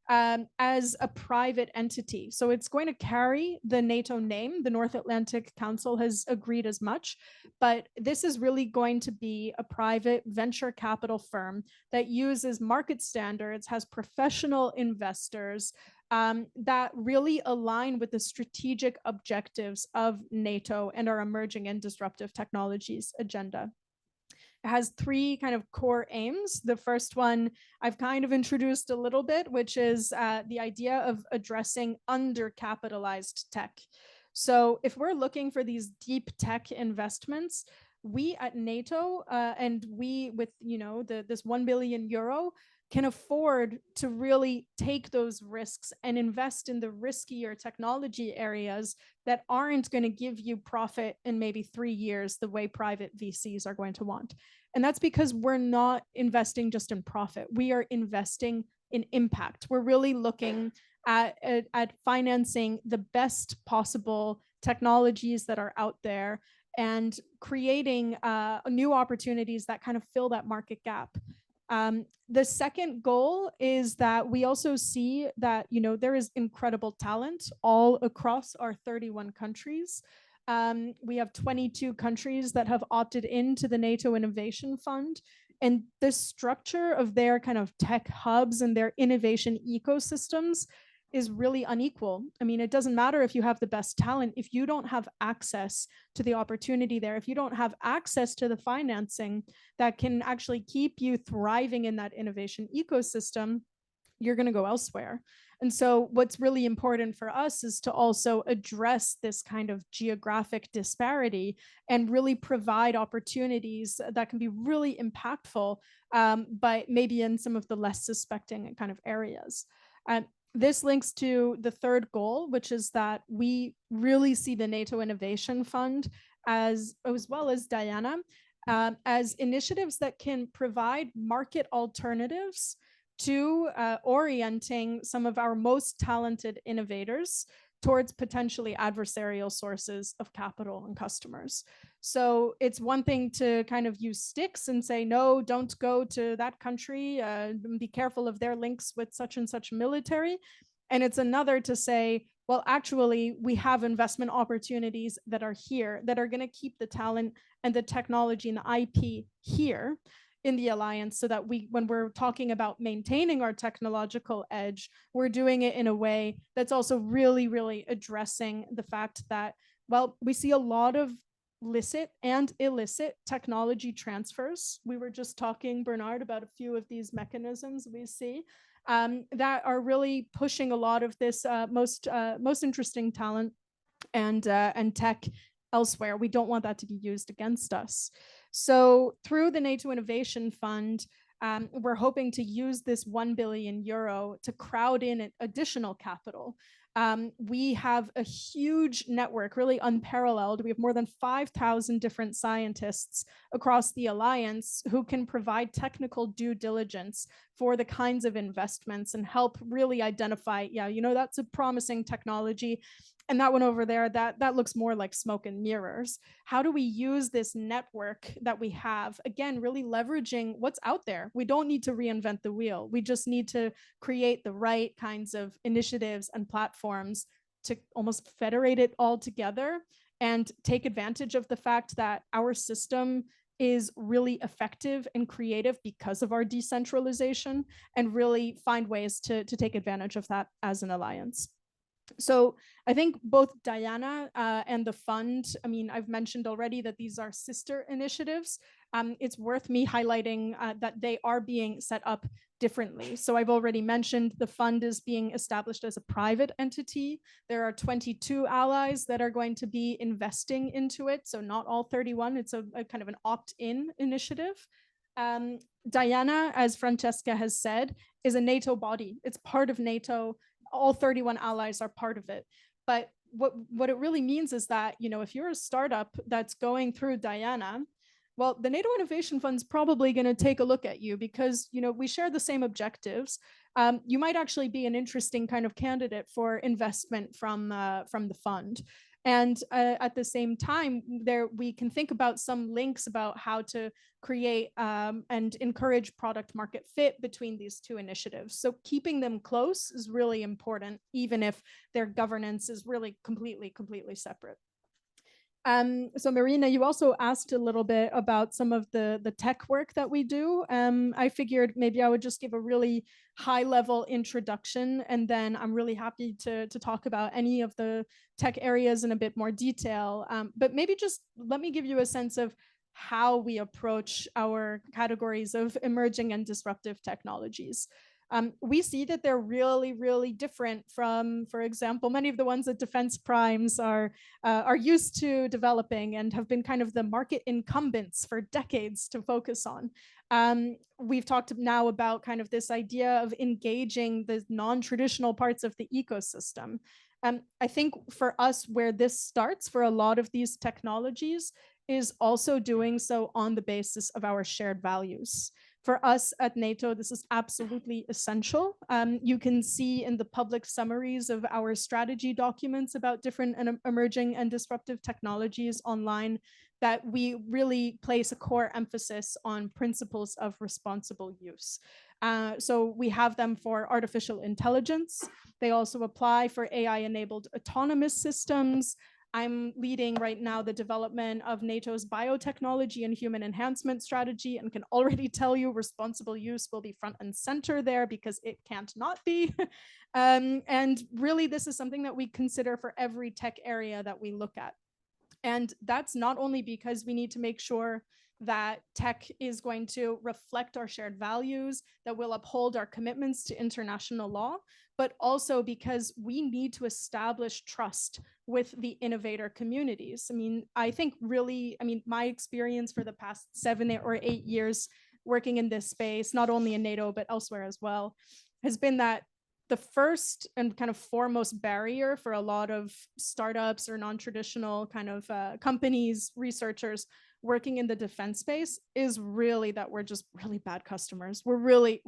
as a private entity. So it's going to carry the NATO name. The North Atlantic Council has agreed as much, but this is really going to be a private venture capital firm that uses market standards, has professional investors that really align with the strategic objectives of NATO and our emerging and disruptive technologies agenda. It has three kind of core aims. The first one I've kind of introduced a little bit, which is the idea of addressing undercapitalized tech. So if we're looking for these deep tech investments, we at NATO and we with this 1 billion euro can afford to really take those risks and invest in the riskier technology areas that aren't going to give you profit in maybe 3 years the way private VCs are going to want. And that's because we're not investing just in profit. We are investing in impact. We're really looking at financing the best possible technologies that are out there and creating new opportunities that kind of fill that market gap. The second goal is that we also see that, there is incredible talent all across our 31 countries. We have 22 countries that have opted into the NATO Innovation Fund, and the structure of their kind of tech hubs and their innovation ecosystems is really unequal. I mean, it doesn't matter if you have the best talent, if you don't have access to the opportunity there, if you don't have access to the financing that can actually keep you thriving in that innovation ecosystem, you're going to go elsewhere. And so what's really important for us is to also address this kind of geographic disparity and really provide opportunities that can be really impactful, but maybe in some of the less suspecting kind of areas. This links to the third goal, which is that we really see the NATO Innovation Fund as well as Diana, as initiatives that can provide market alternatives to orienting some of our most talented innovators towards potentially adversarial sources of capital and customers. So it's one thing to kind of use sticks and say, no, don't go to that country, be careful of their links with such and such military. And it's another to say, well, actually, we have investment opportunities that are here that are going to keep the talent and the technology and the IP here in the alliance, so that when we're talking about maintaining our technological edge, we're doing it in a way that's also really, really addressing the fact that, well, we see a lot of licit and illicit technology transfers. We were just talking, Bernard, about a few of these mechanisms we see that are really pushing a lot of this most interesting talent and tech elsewhere. We don't want that to be used against us. So through the NATO Innovation Fund, we're hoping to use this 1 billion euro to crowd in additional capital. We have a huge network, really unparalleled. We have more than 5,000 different scientists across the alliance who can provide technical due diligence for the kinds of investments and help really identify, yeah, you know, that's a promising technology. And that one over there, that looks more like smoke and mirrors. How do we use this network that we have? Again, really leveraging what's out there. We don't need to reinvent the wheel. We just need to create the right kinds of initiatives and platforms to almost federate it all together and take advantage of the fact that our system is really effective and creative because of our decentralization, and really find ways to take advantage of that as an alliance. So I think both Diana and the fund, I mean, I've mentioned already that these are sister initiatives. It's worth me highlighting that they are being set up differently. So I've already mentioned the fund is being established as a private entity. There are 22 allies that are going to be investing into it. So not all 31, it's a kind of an opt-in initiative. Diana, as Franchesca has said, is a NATO body. It's part of NATO. All 31 allies are part of it. But what it really means is that, you know, if you're a startup that's going through Diana, well, the NATO Innovation Fund's probably going to take a look at you because, you know, we share the same objectives. You might actually be an interesting kind of candidate for investment from the fund. And at the same time, we can think about some links about how to create and encourage product market fit between these two initiatives. So keeping them close is really important, even if their governance is really completely separate. So Marina, you also asked a little bit about some of the tech work that we do. I figured maybe I would just give a really high-level introduction, and then I'm really happy to talk about any of the tech areas in a bit more detail. But maybe just let me give you a sense of how we approach our categories of emerging and disruptive technologies. We see that they're really different from, for example, many of the ones that defense primes are used to developing and have been kind of the market incumbents for decades to focus on. We've talked now about kind of this idea of engaging the non-traditional parts of the ecosystem. I think for us, where this starts for a lot of these technologies is also doing so on the basis of our shared values. For us at NATO, this is absolutely essential. You can see in the public summaries of our strategy documents about different and emerging and disruptive technologies online that we really place a core emphasis on principles of responsible use. So we have them for artificial intelligence. They also apply for AI-enabled autonomous systems. I'm leading right now the development of NATO's biotechnology and human enhancement strategy, and can already tell you responsible use will be front and center there because it can't not be. And really, this is something that we consider for every tech area that we look at. And that's not only because we need to make sure that tech is going to reflect our shared values, that will uphold our commitments to international law, but also because we need to establish trust with the innovator communities. I think really, my experience for the past 7 or 8 years working in this space, not only in NATO, but elsewhere as well, has been that the first and kind of foremost barrier for a lot of startups or non-traditional kind of companies, researchers working in the defense space is really that we're just really bad customers. We're really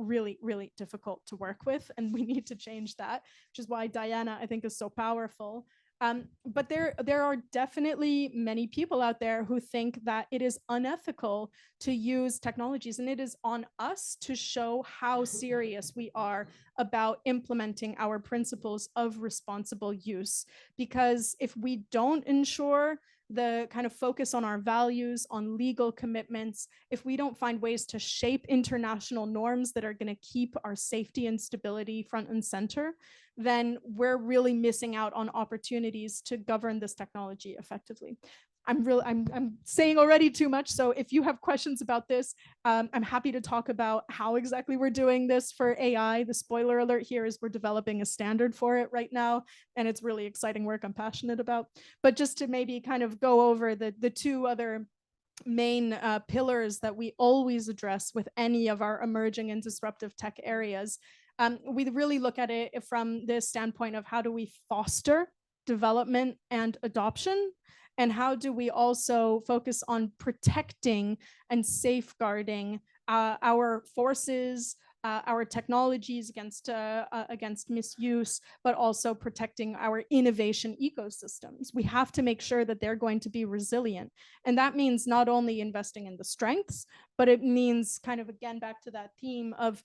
difficult to work with, and we need to change that, which is why Diana, I think, is so powerful. But there are definitely many people out there who think that it is unethical to use technologies, and it is on us to show how serious we are about implementing our principles of responsible use. Because if we don't ensure the kind of focus on our values, on legal commitments, if we don't find ways to shape international norms that are going to keep our safety and stability front and center, then we're really missing out on opportunities to govern this technology effectively. I'm saying already too much, so if you have questions about this, I'm happy to talk about how exactly we're doing this for AI. The spoiler alert here is we're developing a standard for it right now, and it's really exciting work I'm passionate about. But just to maybe kind of go over the two other main pillars that we always address with any of our emerging and disruptive tech areas. We really look at it from this standpoint of how do we foster development and adoption, and how do we also focus on protecting and safeguarding our forces, our technologies against misuse, but also protecting our innovation ecosystems. We have to make sure that they're going to be resilient. And that means not only investing in the strengths, but it means kind of, again, back to that theme of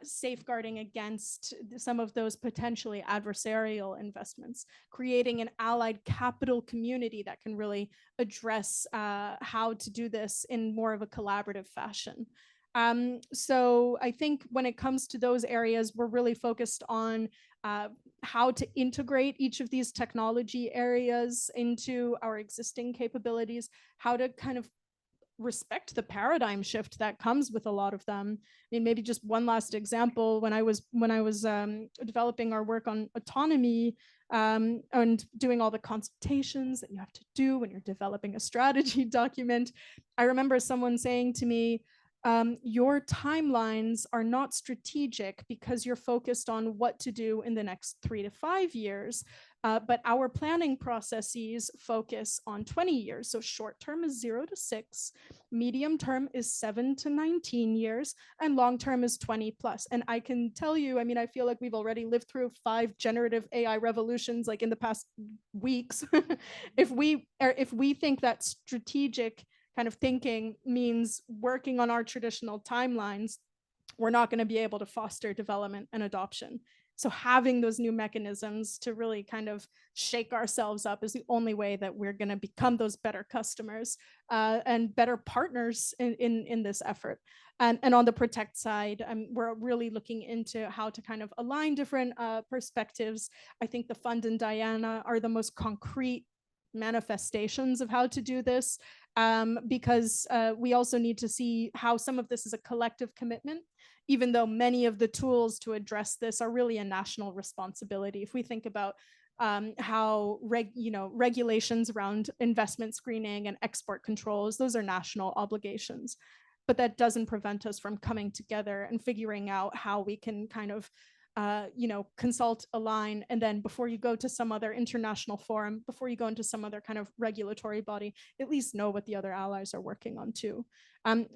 safeguarding against some of those potentially adversarial investments, creating an allied capital community that can really address how to do this in more of a collaborative fashion. So I think when it comes to those areas, we're really focused on how to integrate each of these technology areas into our existing capabilities, how to kind of respect the paradigm shift that comes with a lot of them. I mean, maybe just one last example, when I was developing our work on autonomy and doing all the consultations that you have to do when you're developing a strategy document, I remember someone saying to me, your timelines are not strategic because you're focused on what to do in the next 3 to 5 years, but our planning processes focus on 20 years. So short term is 0 to 6, medium term is 7 to 19 years, and long term is 20 plus. And I can tell you, I mean, I feel like we've already lived through 5 generative AI revolutions like in the past weeks. If we think that strategic kind of thinking means working on our traditional timelines, we're not going to be able to foster development and adoption. So having those new mechanisms to really kind of shake ourselves up is the only way that we're going to become those better customers and better partners in this effort. And on the protect side, we're really looking into how to kind of align different perspectives. I think the fund and Diana are the most concrete manifestations of how to do this, because we also need to see how some of this is a collective commitment, even though many of the tools to address this are really a national responsibility. If we think about how regulations around investment screening and export controls, those are national obligations, but that doesn't prevent us from coming together and figuring out how we can kind of consult, align, and then before you go to some other international forum, before you go into some other kind of regulatory body, at least know what the other allies are working on too.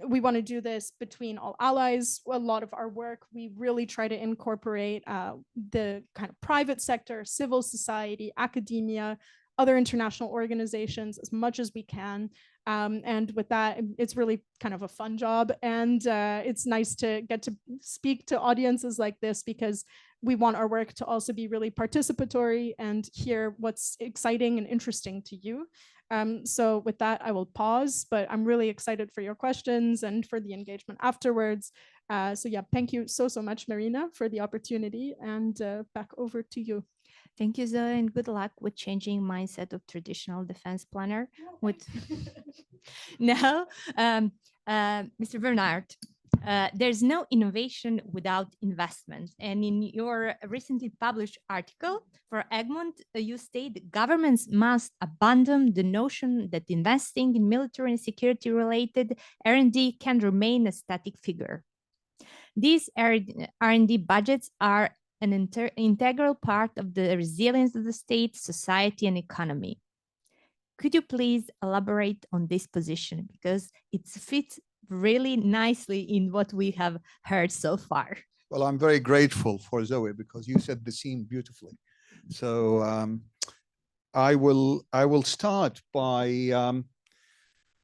We want to do this between all allies. A lot of our work, we really try to incorporate the kind of private sector, civil society, academia, other international organizations as much as we can. And with that, it's really kind of a fun job. And it's nice to get to speak to audiences like this, because we want our work to also be really participatory and hear what's exciting and interesting to you. So with that, I will pause, but I'm really excited for your questions and for the engagement afterwards. So yeah, thank you so much, Marina, for the opportunity, and back over to you. Thank you, Zoe, and good luck with changing mindset of traditional defense planner. Now, Mr. Bernard, there's no innovation without investment. And in your recently published article for Egmont, you state governments must abandon the notion that investing in military and security-related R&D can remain a static figure. These R&D budgets are an integral part of the resilience of the state, society, and economy. Could you please elaborate on this position, because it fits really nicely in what we have heard so far? Well, I'm very grateful for Zoe, because you said the scene beautifully. So I will start by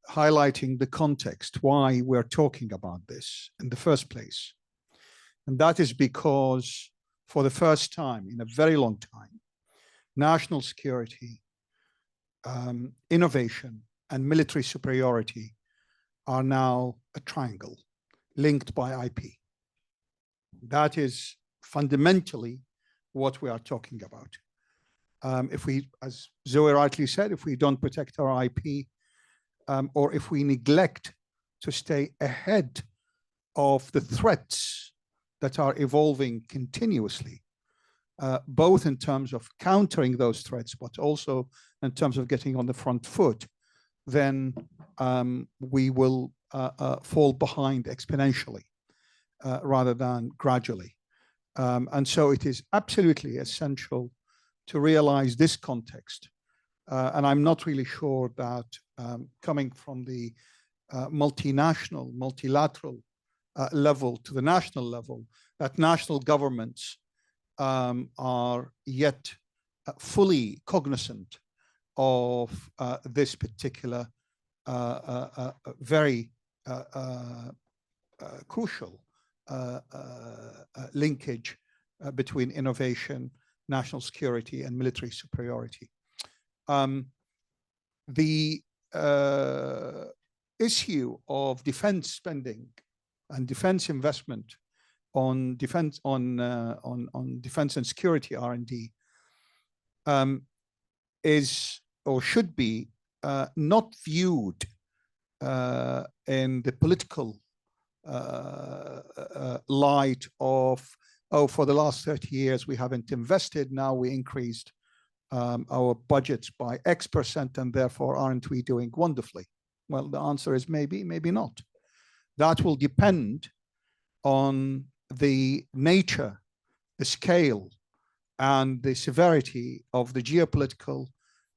highlighting the context, why we're talking about this in the first place. And that is because for the first time in a very long time, national security, innovation, and military superiority are now a triangle linked by IP. That is fundamentally what we are talking about. If we, as Zoe rightly said, if we don't protect our IP, or if we neglect to stay ahead of the threats that are evolving continuously, both in terms of countering those threats, but also in terms of getting on the front foot, then we will fall behind exponentially rather than gradually. And so it is absolutely essential to realize this context. And I'm not really sure that coming from the multinational, multilateral level to the national level, that national governments are yet fully cognizant of this particular very crucial linkage between innovation, national security, and military superiority. The issue of defense spending and defense investment on defense and security R&D is or should be not viewed in the political light of, oh, for the last 30 years we haven't invested, now we increased our budgets by X% and therefore aren't we doing wonderfully? Well, the answer is maybe, maybe not. That will depend on the nature, the scale, and the severity of the geopolitical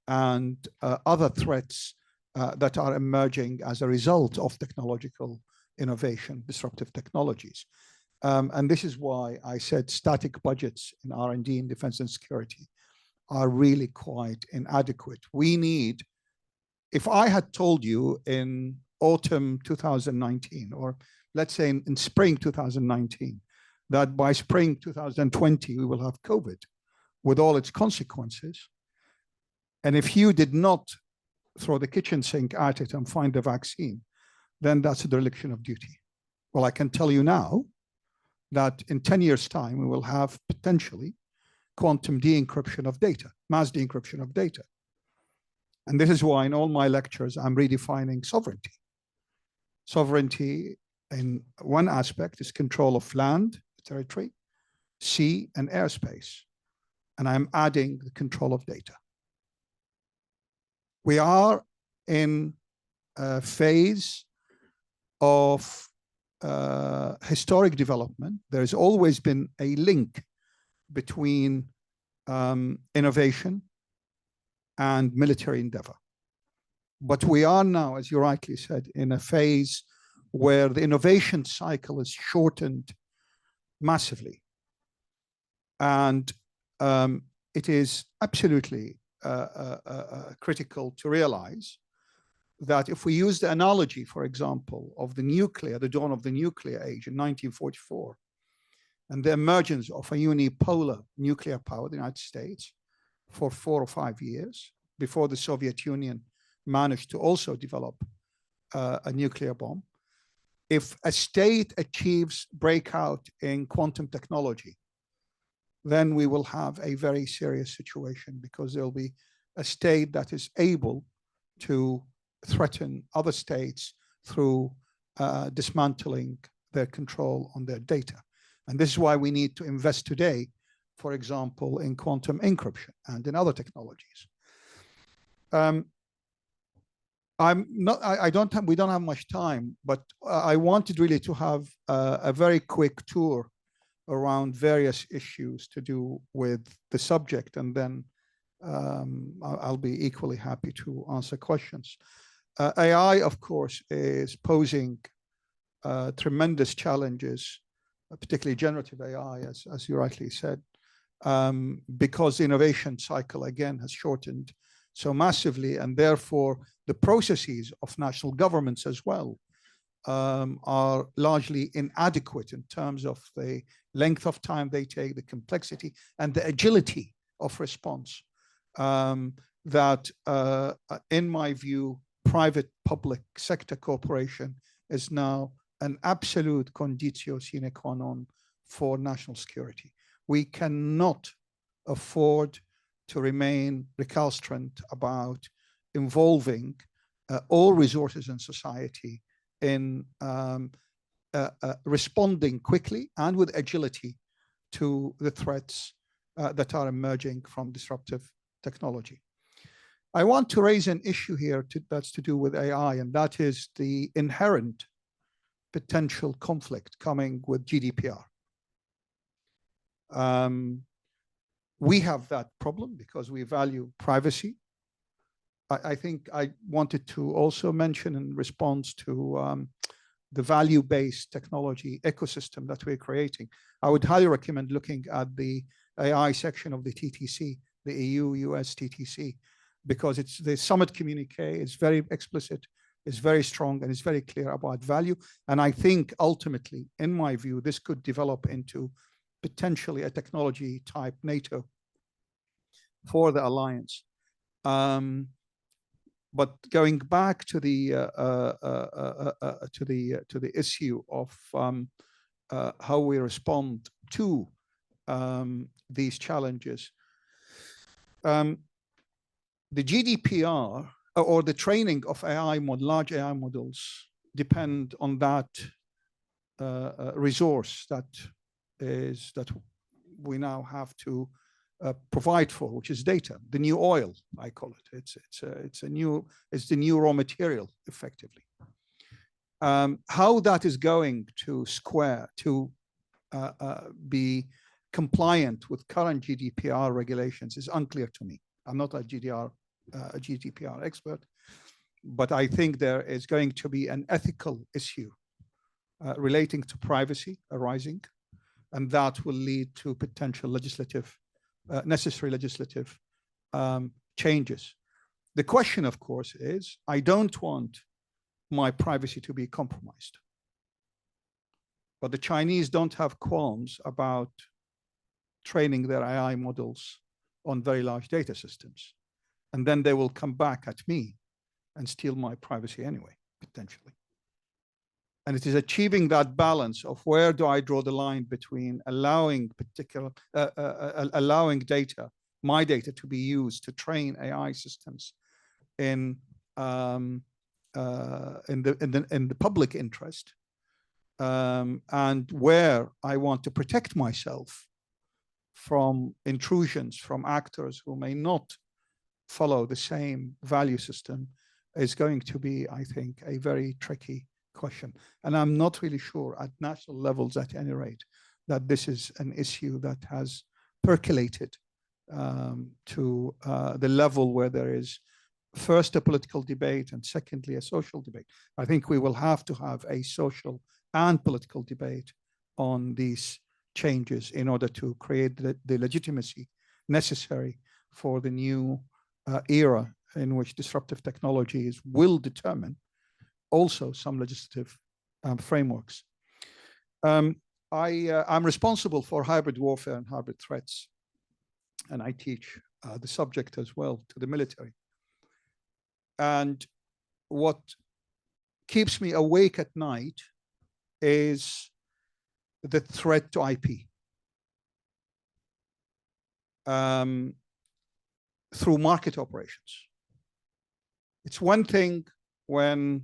and other threats that are emerging as a result of technological innovation, disruptive technologies. And this is why I said static budgets in R&D in defense and security are really quite inadequate. We need, if I had told you in autumn 2019, or let's say in spring 2019, that by spring 2020 we will have COVID with all its consequences, and if you did not throw the kitchen sink at it and find a vaccine, then that's a dereliction of duty. Well, I can tell you now that in 10 years' time, we will have potentially quantum de-encryption of data, mass de-encryption of data. And this is why in all my lectures, I'm redefining sovereignty. Sovereignty in one aspect is control of land, territory, sea, and airspace. And I'm adding the control of data. We are in a phase of historic development. There's always been a link between innovation and military endeavor. But we are now, as you rightly said, in a phase where the innovation cycle is shortened massively. And it is absolutely critical to realize that if we use the analogy, for example, of the nuclear, the dawn of the nuclear age in 1944, and the emergence of a unipolar nuclear power, the United States, for 4 or 5 years, before the Soviet Union managed to also develop a nuclear bomb. If a state achieves breakout in quantum technology, then we will have a very serious situation, because there'll be a state that is able to threaten other states through dismantling their control on their data. And this is why we need to invest today, for example, in quantum encryption and in other technologies. We don't have much time, but I wanted really to have a very quick tour around various issues to do with the subject, and then I'll be equally happy to answer questions. AI, of course, is posing tremendous challenges, particularly generative AI, as you rightly said, because the innovation cycle, again, has shortened so massively, and therefore the processes of national governments as well are largely inadequate in terms of the length of time they take, the complexity, and the agility of response that, in my view, private-public sector cooperation is now an absolute conditio sine qua non for national security. We cannot afford to remain recalcitrant about involving all resources in society in responding quickly and with agility to the threats that are emerging from disruptive technology. I want to raise an issue here that's to do with AI, and that is the inherent potential conflict coming with GDPR. We have that problem because we value privacy. I think I wanted to also mention in response to the value-based technology ecosystem that we're creating. I would highly recommend looking at the AI section of the TTC, the EU-US TTC, because it's the summit communique is very explicit, is very strong, and is very clear about value. And I think ultimately, in my view, this could develop into potentially a technology type NATO for the alliance. But going back to the issue of how we respond to these challenges, the GDPR or the training of large AI models depend on that resource that we now have to provide for, which is data, the new oil, I call it. It's the new raw material, effectively. How that is going to be compliant with current GDPR regulations is unclear to me. I'm not a GDPR expert, but I think there is going to be an ethical issue relating to privacy arising, and that will lead to potential necessary legislative changes. The question, of course, is I don't want my privacy to be compromised. But the Chinese don't have qualms about training their AI models on very large data systems. And then they will come back at me and steal my privacy anyway, potentially. And it is achieving that balance of where do I draw the line between allowing allowing my data to be used to train AI systems in the public interest, and where I want to protect myself from intrusions from actors who may not follow the same value system, is going to be, I think, a very tricky question. And I'm not really sure at national levels, at any rate, that this is an issue that has percolated to the level where there is first a political debate and secondly a social debate. I think we will have to have a social and political debate on these changes in order to create the legitimacy necessary for the new era in which disruptive technologies will determine also some legislative frameworks. I'm responsible for hybrid warfare and hybrid threats, and I teach the subject as well to the military. And what keeps me awake at night is the threat to IP through market operations. It's one thing when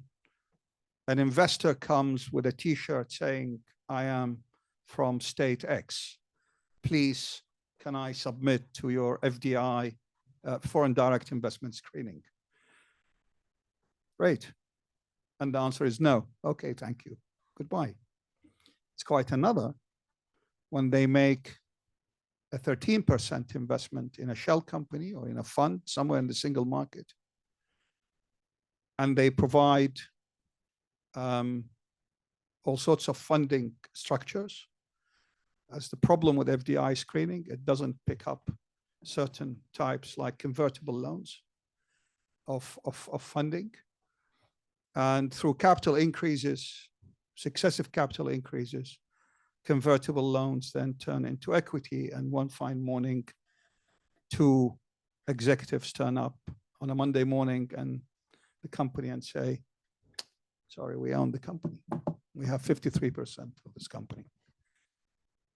an investor comes with a T-shirt saying, I am from state X. Please, can I submit to your FDI, foreign direct investment screening? Great. And the answer is no. Okay, thank you. Goodbye. It's quite another when they make a 13% investment in a shell company or in a fund somewhere in the single market, and they provide all sorts of funding structures. As the problem with FDI screening, it doesn't pick up certain types like convertible loans of funding. And through capital increases, successive capital increases, convertible loans then turn into equity. And one fine morning, two executives turn up on a Monday morning and the company and say, sorry, we own the company. We have 53% of this company.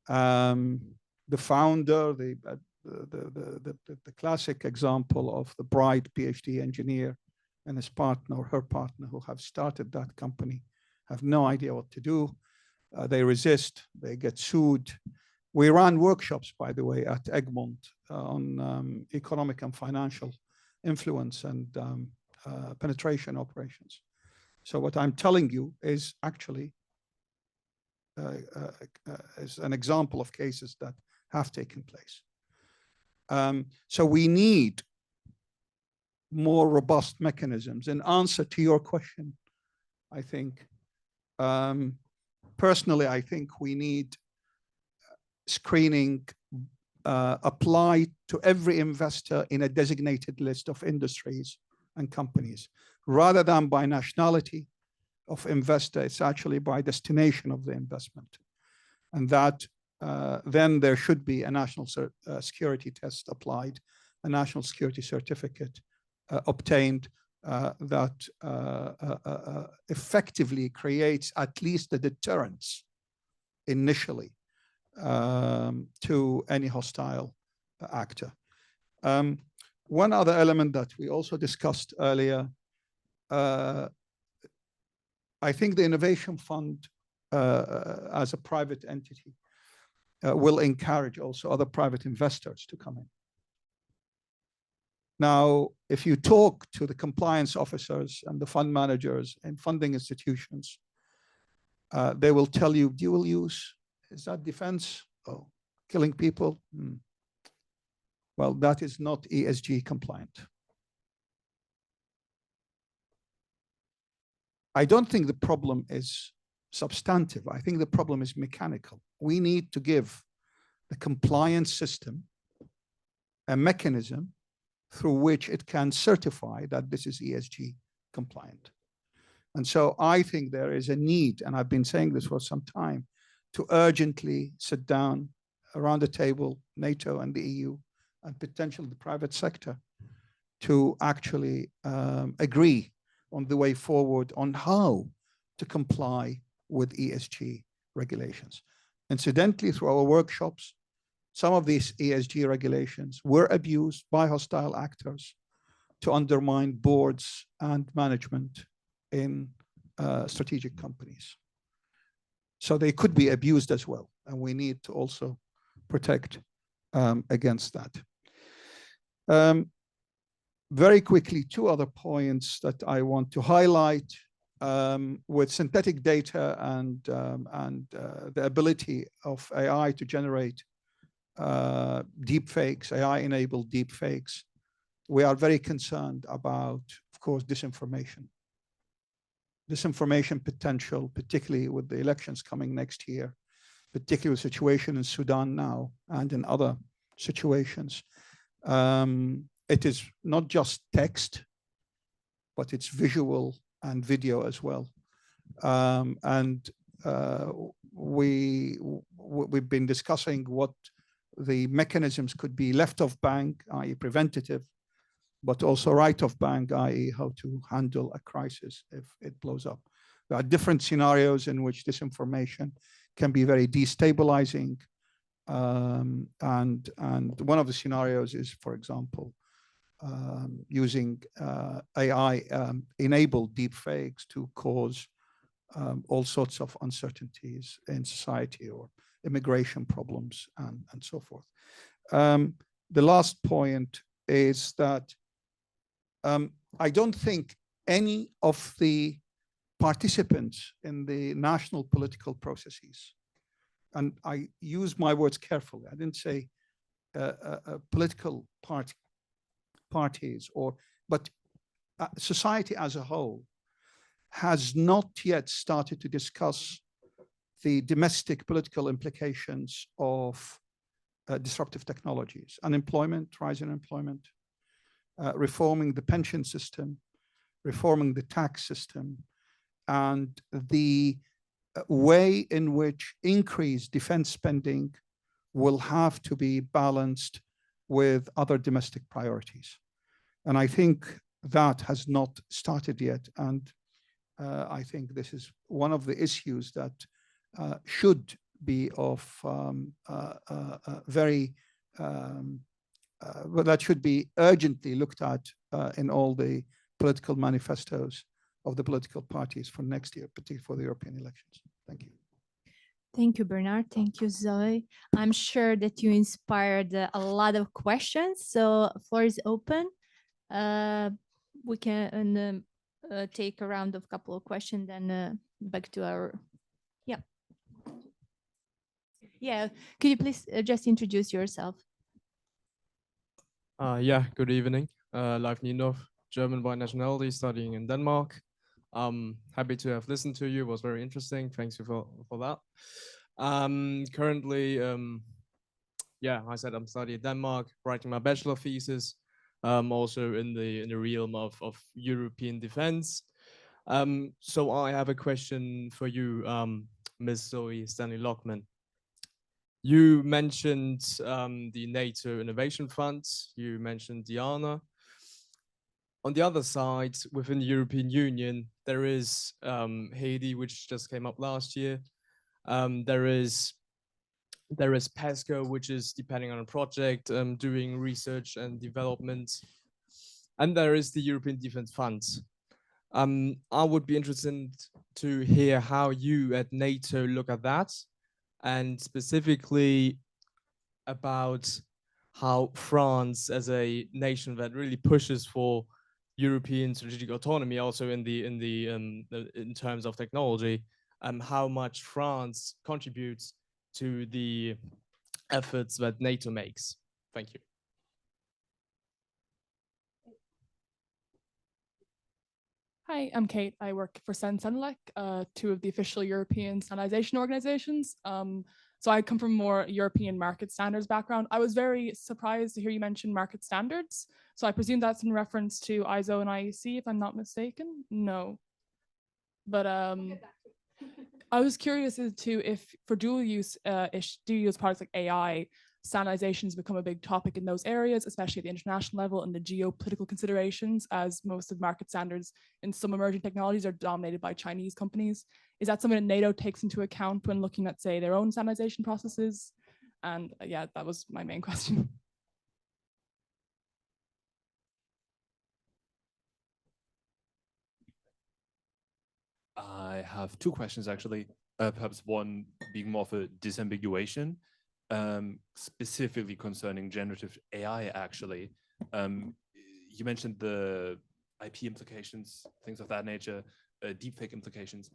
The founder, the classic example of the bright PhD engineer and his partner or her partner who have started that company have no idea what to do. They resist, they get sued. We ran workshops, by the way, at Egmont on economic and financial influence and penetration operations. So what I'm telling you is actually is an example of cases that have taken place. So we need more robust mechanisms. In answer to your question, I think, personally, I think we need screening applied to every investor in a designated list of industries and companies, rather than by nationality of investor. It's actually by destination of the investment. And that then there should be a national security test applied, a national security certificate obtained that effectively creates at least a deterrence initially to any hostile actor. One other element that we also discussed earlier, I think the Innovation Fund as a private entity will encourage also other private investors to come in. Now, if you talk to the compliance officers and the fund managers in funding institutions, they will tell you dual use. Is that defense? Oh, killing people? Well, that is not ESG compliant. I don't think the problem is substantive. I think the problem is mechanical. We need to give the compliance system a mechanism through which it can certify that this is ESG compliant. And so I think there is a need, and I've been saying this for some time, to urgently sit down around the table, NATO and the EU, and potentially the private sector, to actually agree on the way forward on how to comply with ESG regulations. Incidentally, through our workshops, some of these ESG regulations were abused by hostile actors to undermine boards and management in strategic companies. So they could be abused as well, and we need to also protect against that. Very quickly, two other points that I want to highlight. With synthetic data and the ability of AI to generate deepfakes, AI-enabled deepfakes, we are very concerned about, of course, disinformation. Disinformation potential, particularly with the elections coming next year, particularly the situation in Sudan now and in other situations. It is not just text, but it's visual and video as well. We've been discussing what the mechanisms could be: left of bank, i.e. preventative, but also right of bank, i.e. how to handle a crisis if it blows up. There are different scenarios in which disinformation can be very destabilizing. And one of the scenarios is, for example, using AI-enabled deepfakes to cause all sorts of uncertainties in society, or immigration problems, and so forth. The last point is that I don't think any of the participants in the national political processes, and I use my words carefully, I didn't say political parties, but society as a whole has not yet started to discuss the domestic political implications of disruptive technologies, unemployment, rise in employment, reforming the pension system, reforming the tax system, and the way in which increased defense spending will have to be balanced with other domestic priorities. And I think that has not started yet. And I think this is one of the issues that should be of that should be urgently looked at in all the political manifestos of the political parties for next year, particularly for the European elections. Thank you. Thank you, Bernard. Thank you, Zoe. I'm sure that you inspired a lot of questions. So floor is open. We can take a round of couple of questions, then back to our, yeah. Yeah, could you please just introduce yourself? Yeah, good evening. Leif Niendorf, German by nationality, studying in Denmark. Happy to have listened to you. It was very interesting. Thanks you for that. Currently, yeah, I said I'm studying Denmark, writing my bachelor thesis, also in the realm of European defense. So I have a question for you, Ms. Zoe Stanley-Lockman. You mentioned the NATO Innovation Fund, you mentioned Diana. On the other side, within the European Union, there is Haiti, which just came up last year. There is PESCO, which is depending on a project, doing research and development. And there is the European Defense Fund. I would be interested to hear how you at NATO look at that, and specifically about how France, as a nation that really pushes for European strategic autonomy, also in terms of technology, how much France contributes to the efforts that NATO makes. Thank you. Hi, I'm Kate. I work for Senelec, two of the official European standardization organizations. So I come from more European market standards background. I was very surprised to hear you mention market standards. So I presume that's in reference to ISO and IEC, if I'm not mistaken. No. But I was curious as to if for dual use products like AI, standardization has become a big topic in those areas, especially at the international level and the geopolitical considerations, as most of market standards in some emerging technologies are dominated by Chinese companies. Is that something that NATO takes into account when looking at, say, their own standardization processes? And yeah, that was my main question. I have two questions, actually. Perhaps one being more of a disambiguation, specifically concerning generative AI, actually. You mentioned the IP implications, things of that nature, deepfake implications.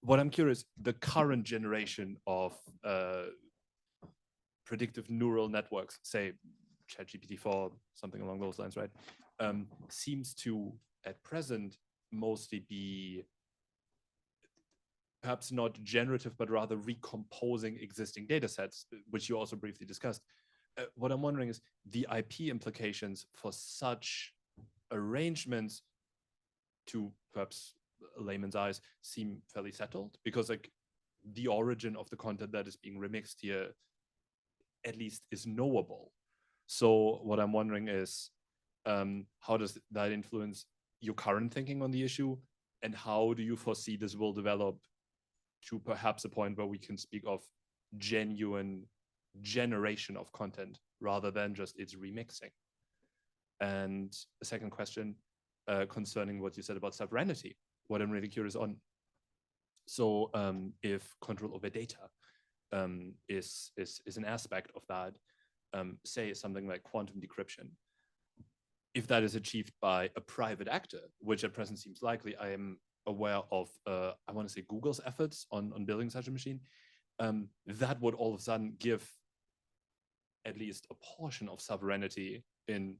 What I'm curious, the current generation of predictive neural networks, say ChatGPT-4, something along those lines, right, seems to, at present, mostly be perhaps not generative, but rather recomposing existing data sets, which you also briefly discussed. What I'm wondering is the IP implications for such arrangements, to perhaps a layman's eyes, seem fairly settled, because like the origin of the content that is being remixed here at least is knowable. So what I'm wondering is, how does that influence your current thinking on the issue, and how do you foresee this will develop to perhaps a point where we can speak of genuine generation of content rather than just its remixing? And a second question concerning what you said about sovereignty, what I'm really curious on. So if control over data is an aspect of that, say something like quantum decryption, if that is achieved by a private actor, which at present seems likely, I am aware of, I want to say Google's efforts on building such a machine, that would all of a sudden give at least a portion of sovereignty in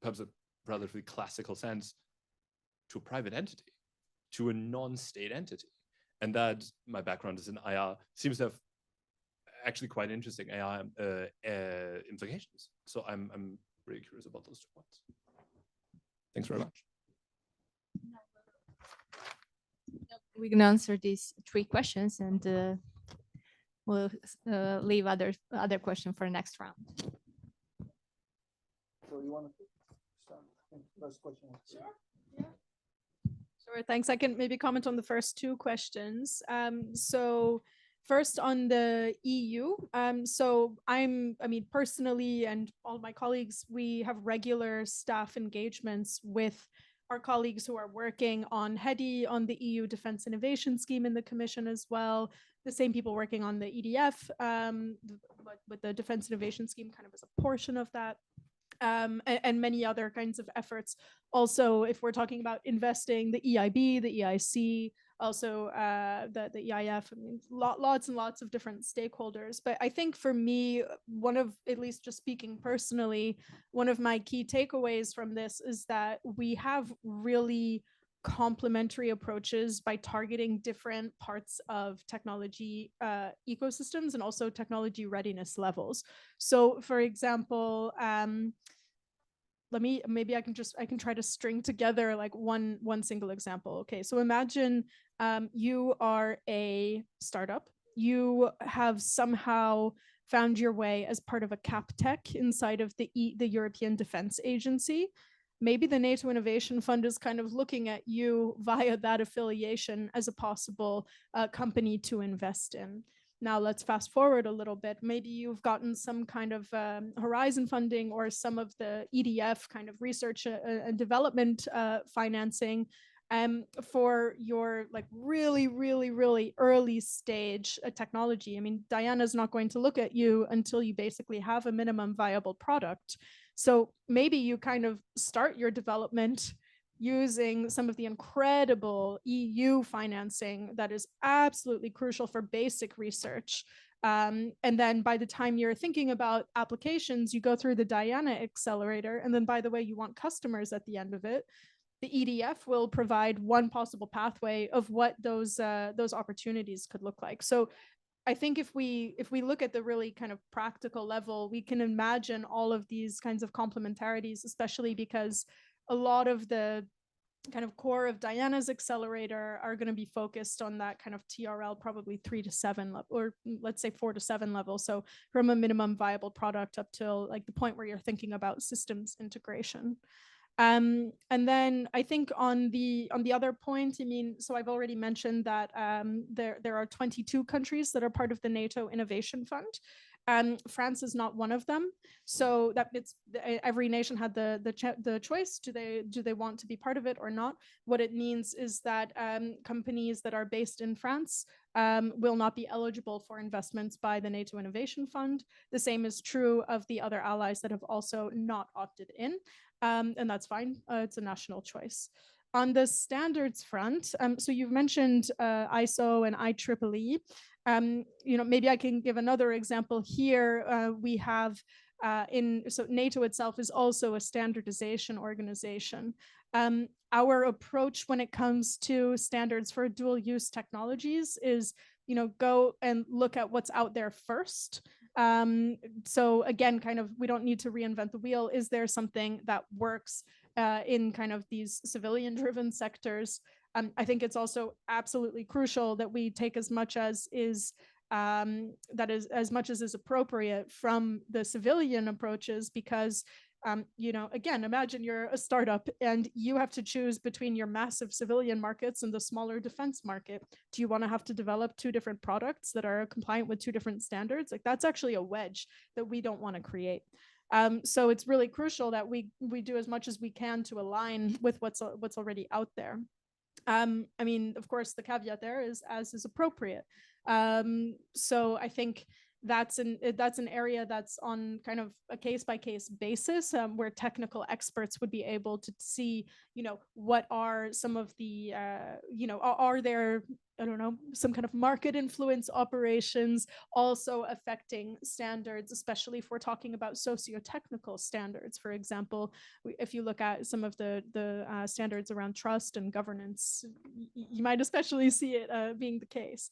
perhaps a relatively classical sense to a private entity, to a non-state entity. And that, my background is in IR, seems to have actually quite interesting AI implications. So I'm really curious about those 2 points. Thanks very much. We can answer these 3 questions, and we'll leave other question for next round. So you want to start? First question. Sure. Yeah. Sure. Thanks. I can maybe comment on the first 2 questions. So first on the EU. So I mean, personally, and all my colleagues, we have regular staff engagements with our colleagues who are working on HEDI, on the EU Defence Innovation Scheme in the Commission as well, the same people working on the EDF, with the Defence Innovation Scheme kind of as a portion of that, and many other kinds of efforts. Also, if we're talking about investing, the EIB, the EIC, also the EIF. I mean, lots and lots of different stakeholders. But I think for me, one of, at least just speaking personally, one of my key takeaways from this is that we have really complementary approaches by targeting different parts of technology ecosystems and also technology readiness levels. So for example, maybe I can try to string together like one single example. Okay, so imagine you are a startup. You have somehow found your way as part of a cap tech inside of the European Defense Agency. Maybe the NATO Innovation Fund is kind of looking at you via that affiliation as a possible company to invest in. Now let's fast forward a little bit. Maybe you've gotten some kind of Horizon funding or some of the EDF kind of research and development financing for your like really early stage technology. I mean, Diana's not going to look at you until you basically have a minimum viable product. So maybe you kind of start your development using some of the incredible EU financing that is absolutely crucial for basic research. And then by the time you're thinking about applications, you go through the Diana Accelerator. And then, by the way, you want customers at the end of it. The EDF will provide one possible pathway of what those opportunities could look like. So I think if we look at the really kind of practical level, we can imagine all of these kinds of complementarities, especially because a lot of the kind of core of Diana's accelerator are going to be focused on that kind of TRL, probably 3 to 7 level, or let's say 4 to 7 level. So from a minimum viable product up till like the point where you're thinking about systems integration. And then I think on the other point, I mean, so I've already mentioned that there are 22 countries that are part of the NATO Innovation Fund. France is not one of them, so that it's every nation had the choice. Do they want to be part of it or not? What it means is that companies that are based in France will not be eligible for investments by the NATO Innovation Fund. The same is true of the other allies that have also not opted in. And that's fine. It's a national choice. On the standards front, so you've mentioned ISO and IEEE. You know, maybe I can give another example here. We have so NATO itself is also a standardization organization. Our approach when it comes to standards for dual use technologies is, you know, go and look at what's out there first. So again, kind of, we don't need to reinvent the wheel. Is there something that works in kind of these civilian driven sectors? I think it's also absolutely crucial that we take as much as is as much as is appropriate from the civilian approaches, because you know, again, imagine you're a startup and you have to choose between your massive civilian markets and the smaller defense market. Do you want to have to develop 2 different products that are compliant with 2 different standards? Like, that's actually a wedge that we don't want to create. So it's really crucial that we do as much as we can to align with what's already out there. I mean, of course, the caveat there is as is appropriate. So I think that's an area that's on kind of a case-by-case basis, where technical experts would be able to see, you know, what are some of the, you know, are there, I don't know, some kind of market influence operations also affecting standards, especially if we're talking about socio-technical standards. For example, if you look at some of the standards around trust and governance, you might especially see it being the case.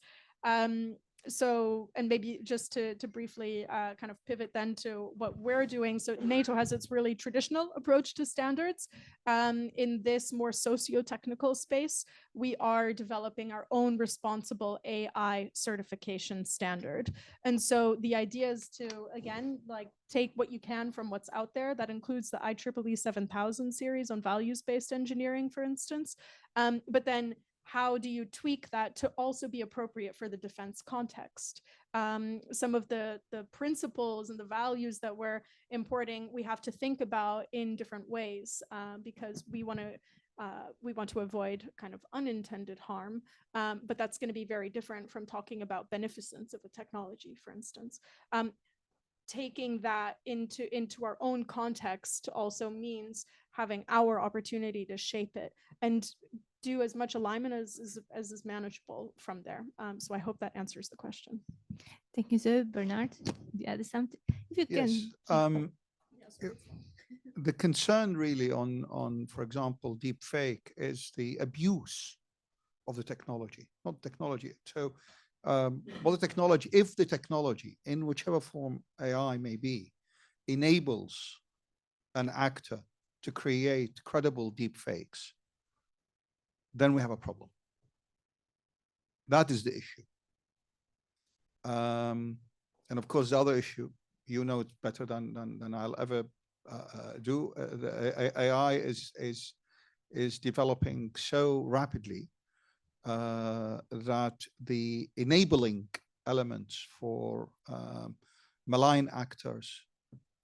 So, and maybe just to briefly kind of pivot then to what we're doing. So NATO has its really traditional approach to standards. In this more socio-technical space, we are developing our own responsible AI certification standard. And so the idea is to, again, like, take what you can from what's out there. That includes the IEEE 7000 series on values-based engineering, for instance. But then how do you tweak that to also be appropriate for the defense context? Some of the principles and the values that we're importing, we have to think about in different ways, because we want to avoid kind of unintended harm, but that's going to be very different from talking about beneficence of a technology, for instance. Taking that into our own context also means having our opportunity to shape it. And do as much alignment as is manageable from there. So I hope that answers the question. Thank you, sir. Bernard, do you add something? If you Yes. can. The concern really on, for example, deep fake is the abuse of the technology, not technology. So, well, the technology, if the technology, in whichever form AI may be, enables an actor to create credible deep fakes, then we have a problem. That is the issue. And of course, the other issue, you know it better than I'll ever do. The AI is developing so rapidly that the enabling elements for malign actors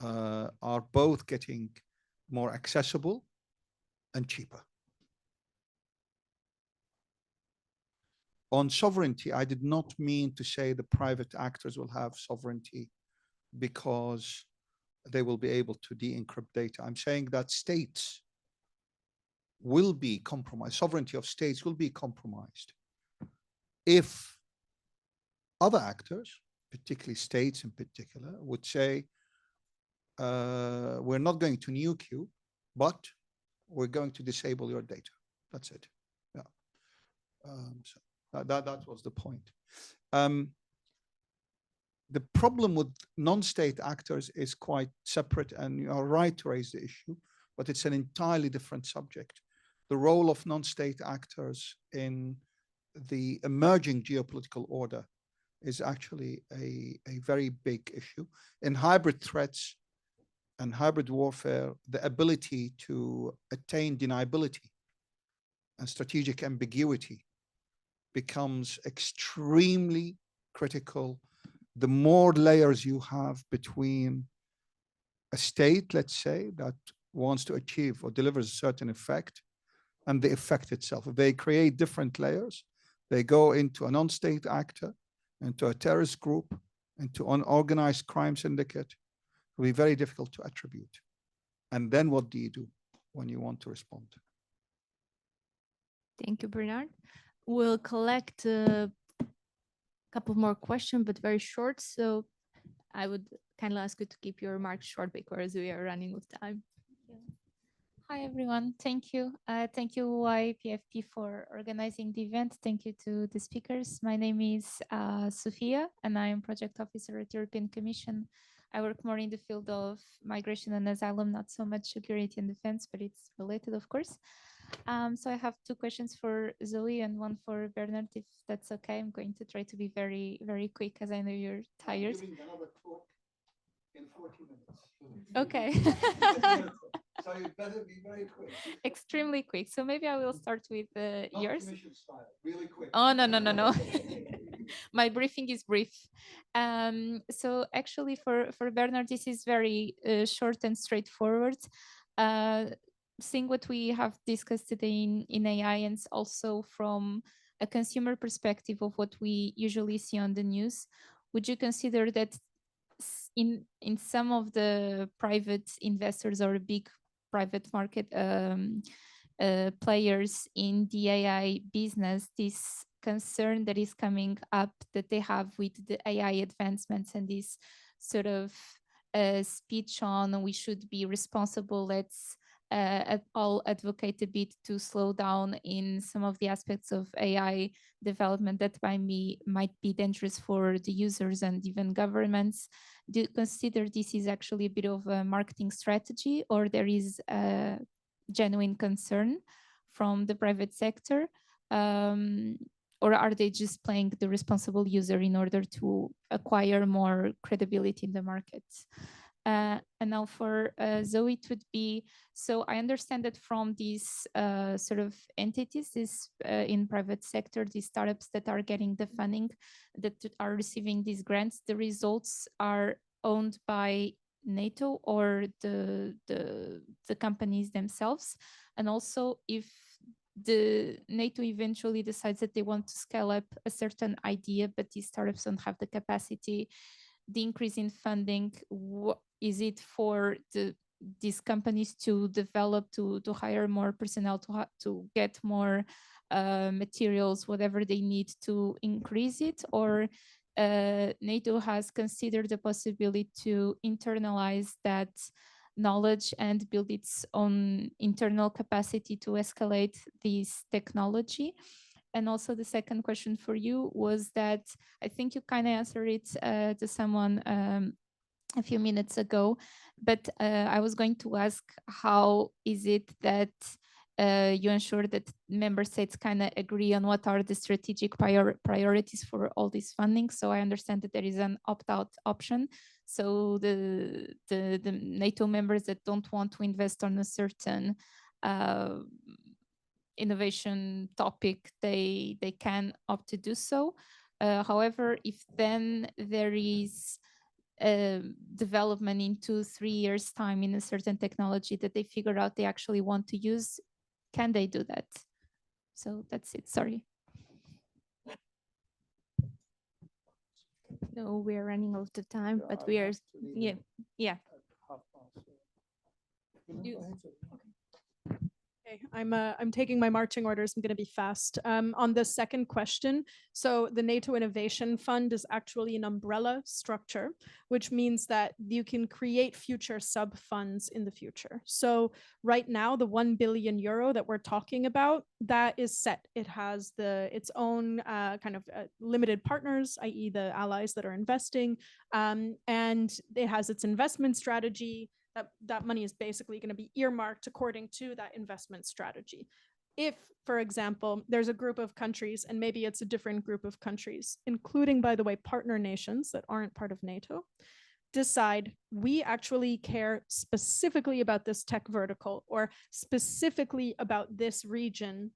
are both getting more accessible and cheaper. On sovereignty, I did not mean to say the private actors will have sovereignty because they will be able to de-encrypt data. I'm saying that states will be compromised, sovereignty of states will be compromised if other actors, particularly states in particular, would say, we're not going to nuke you, but we're going to disable your data. That's it. Yeah. So that was the point. The problem with non-state actors is quite separate, and you are right to raise the issue, but it's an entirely different subject. The role of non-state actors in the emerging geopolitical order is actually a very big issue. In hybrid threats and hybrid warfare, the ability to attain deniability and strategic ambiguity becomes extremely critical. The more layers you have between a state, let's say, that wants to achieve or delivers a certain effect, and the effect itself. If they create different layers, they go into a non-state actor, into a terrorist group, into an organized crime syndicate. It will be very difficult to attribute. And then what do you do when you want to respond? Thank you, Bernard. We'll collect a couple more questions, but very short. So I would kindly ask you to keep your remarks short because we are running out of time. Hi, everyone. Thank you. Thank you, YPFP, for organizing the event. Thank you to the speakers. My name is Sofia, and I am project officer at European Commission. I work more in the field of migration and asylum, not so much security and defense, but it's related, of course. So I have two questions for Zoe and one for Bernard, if that's okay. I'm going to try to be very, very quick, as I know you're tired. In 40 minutes. Okay. So you better be very quick. Extremely quick. So maybe I will start with yours. Style, really quick. Oh, no. My briefing is brief. So actually for Bernard, this is very short and straightforward. Seeing what we have discussed today in AI, and also from a consumer perspective of what we usually see on the news, would you consider that in some of the private investors or big private market players in the AI business, this concern that is coming up that they have with the AI advancements and this sort of speech on we should be responsible, let's all advocate a bit to slow down in some of the aspects of AI development that might be dangerous for the users and even governments. Do you consider this is actually a bit of a marketing strategy, or there is a genuine concern from the private sector? Or are they just playing the responsible user in order to acquire more credibility in the market? And now for Zoe, it would be, so I understand that from these sort of entities, this in private sector, these startups that are getting the funding, that are receiving these grants, the results are owned by NATO or the companies themselves. And also if the NATO eventually decides that they want to scale up a certain idea, but these startups don't have the capacity, the increase in funding, is it for the these companies to develop, to hire more personnel, to get more materials, whatever they need to increase it, or NATO has considered the possibility to internalize that knowledge and build its own internal capacity to escalate this technology? And also the second question for you was that I think you kind of answered it to someone a few minutes ago, but I was going to ask, how is it that you ensure that member states kind of agree on what are the strategic priorities for all this funding? So I understand that there is an opt-out option. So the NATO members that don't want to invest on a certain innovation topic, they can opt to do so. However, if then there is development in 2-3 years time in a certain technology that they figure out they actually want to use, can they do that? So that's it, sorry. No, we're running out of time, but we are, yeah. Okay, I'm taking my marching orders. I'm going to be fast. On the second question, so the NATO Innovation Fund is actually an umbrella structure, which means that you can create future sub-funds in the future. So right now, the 1 billion euro that we're talking about, that is set. It has its own kind of limited partners, i.e. the allies that are investing, and it has its investment strategy. That money is basically going to be earmarked according to that investment strategy. If, for example, there's a group of countries, and maybe it's a different group of countries, including, by the way, partner nations that aren't part of NATO, decide we actually care specifically about this tech vertical or specifically about this region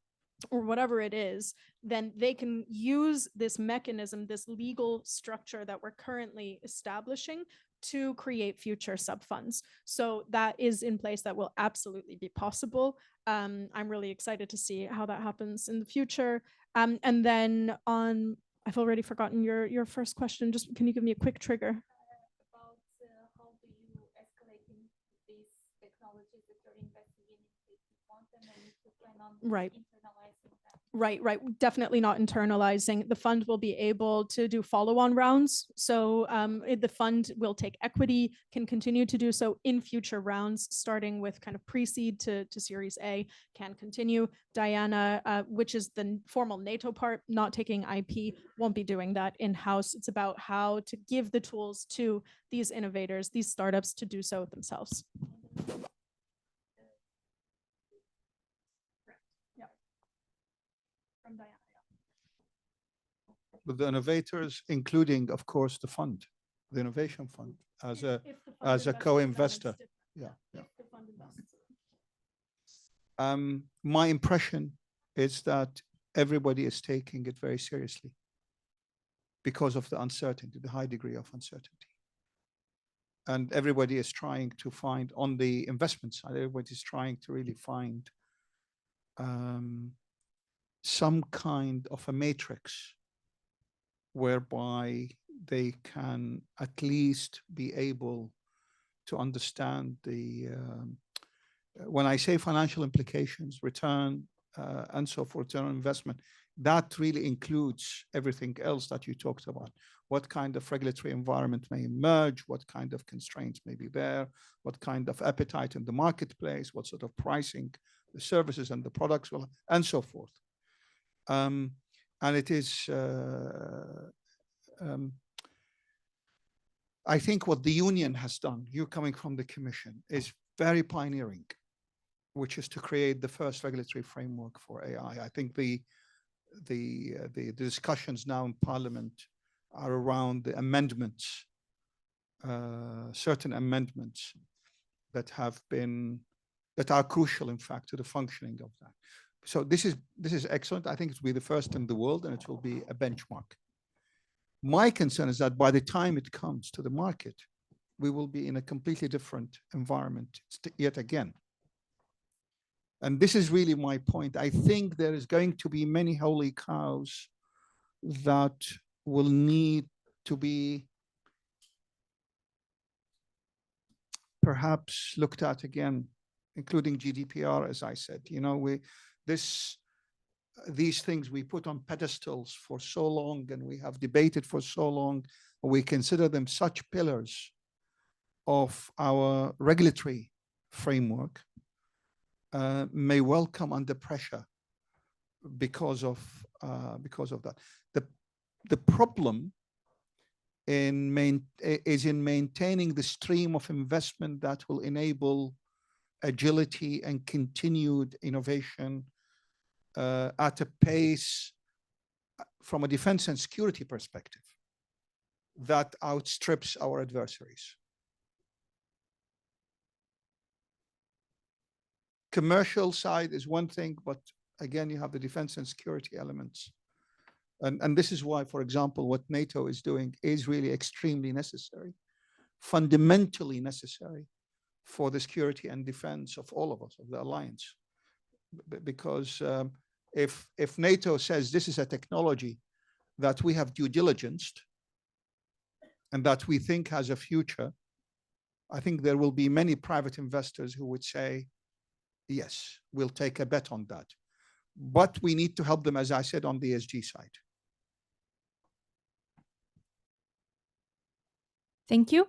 or whatever it is, then they can use this mechanism, this legal structure that we're currently establishing to create future sub-funds. So that is in place. That will absolutely be possible. I'm really excited to see how that happens in the future. And then on, I've already forgotten your first question. Just can you give me a quick trigger? About how do you escalate these technologies that you're investing in if you want them and if you plan on internalizing them? Right. Definitely not internalizing. The fund will be able to do follow-on rounds. So the fund will take equity, can continue to do so in future rounds, starting with kind of pre-seed to Series A, can continue. Diana, which is the formal NATO part, not taking IP, won't be doing that in-house. It's about how to give the tools to these innovators, these startups to do so themselves. With the innovators, including, of course, the fund, the innovation fund, as a co-investor. My impression is that everybody is taking it very seriously because of the uncertainty, the high degree of uncertainty. And everybody is trying to find, on the investment side, everybody is trying to really find some kind of a matrix whereby they can at least be able to understand the, when I say financial implications, return, and so forth, return on investment, that really includes everything else that you talked about. What kind of regulatory environment may emerge, what kind of constraints may be there, what kind of appetite in the marketplace, what sort of pricing the services and the products will, and so forth. And it is, I think what the union has done, you coming from the Commission, is very pioneering, which is to create the first regulatory framework for AI. I think the discussions now in Parliament are around the amendments, certain amendments that have been, that are crucial, in fact, to the functioning of that. So this is excellent. I think it will be the first in the world, and it will be a benchmark. My concern is that by the time it comes to the market, we will be in a completely different environment yet again. And this is really my point. I think there is going to be many holy cows that will need to be perhaps looked at again, including GDPR, as I said. You know, these things we put on pedestals for so long, and we have debated for so long, we consider them such pillars of our regulatory framework, may well come under pressure because of that. The problem is in maintaining the stream of investment that will enable agility and continued innovation at a pace from a defense and security perspective that outstrips our adversaries. Commercial side is one thing, but again, you have the defense and security elements. And this is why, for example, what NATO is doing is really extremely necessary, fundamentally necessary for the security and defense of all of us, of the alliance. Because if NATO says this is a technology that we have due diligenced and that we think has a future, I think there will be many private investors who would say, yes, we'll take a bet on that. But we need to help them, as I said, on the ESG side. Thank you.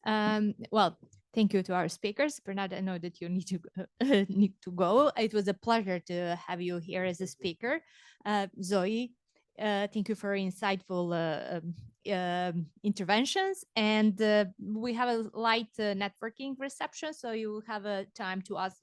Well, thank you to our speakers. Bernard, I know that you need to go. It was a pleasure to have you here as a speaker. Zoe, thank you for insightful interventions. And we have a light networking reception, so you have a time to ask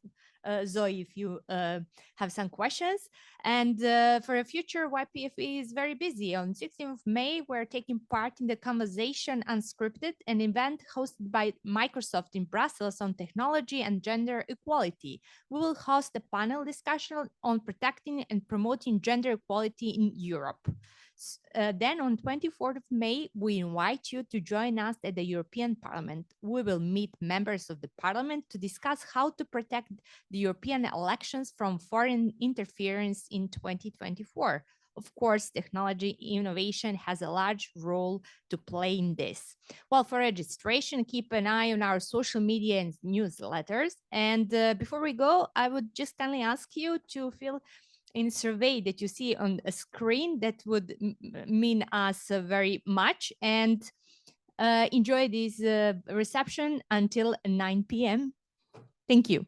Zoe if you have some questions. And for a future, YPFP is very busy. On 16th of May, we're taking part in the Conversation Unscripted, an event hosted by Microsoft in Brussels on technology and gender equality. We will host a panel discussion on protecting and promoting gender equality in Europe. Then on 24th of May, we invite you to join us at the European Parliament. We will meet members of the Parliament to discuss how to protect the European elections from foreign interference in 2024. Of course, technology innovation has a large role to play in this. Well, for registration, keep an eye on our social media and newsletters. And before we go, I would just kindly ask you to fill in survey that you see on a screen. That would mean us very much. And enjoy this reception until 9 p.m. Thank you.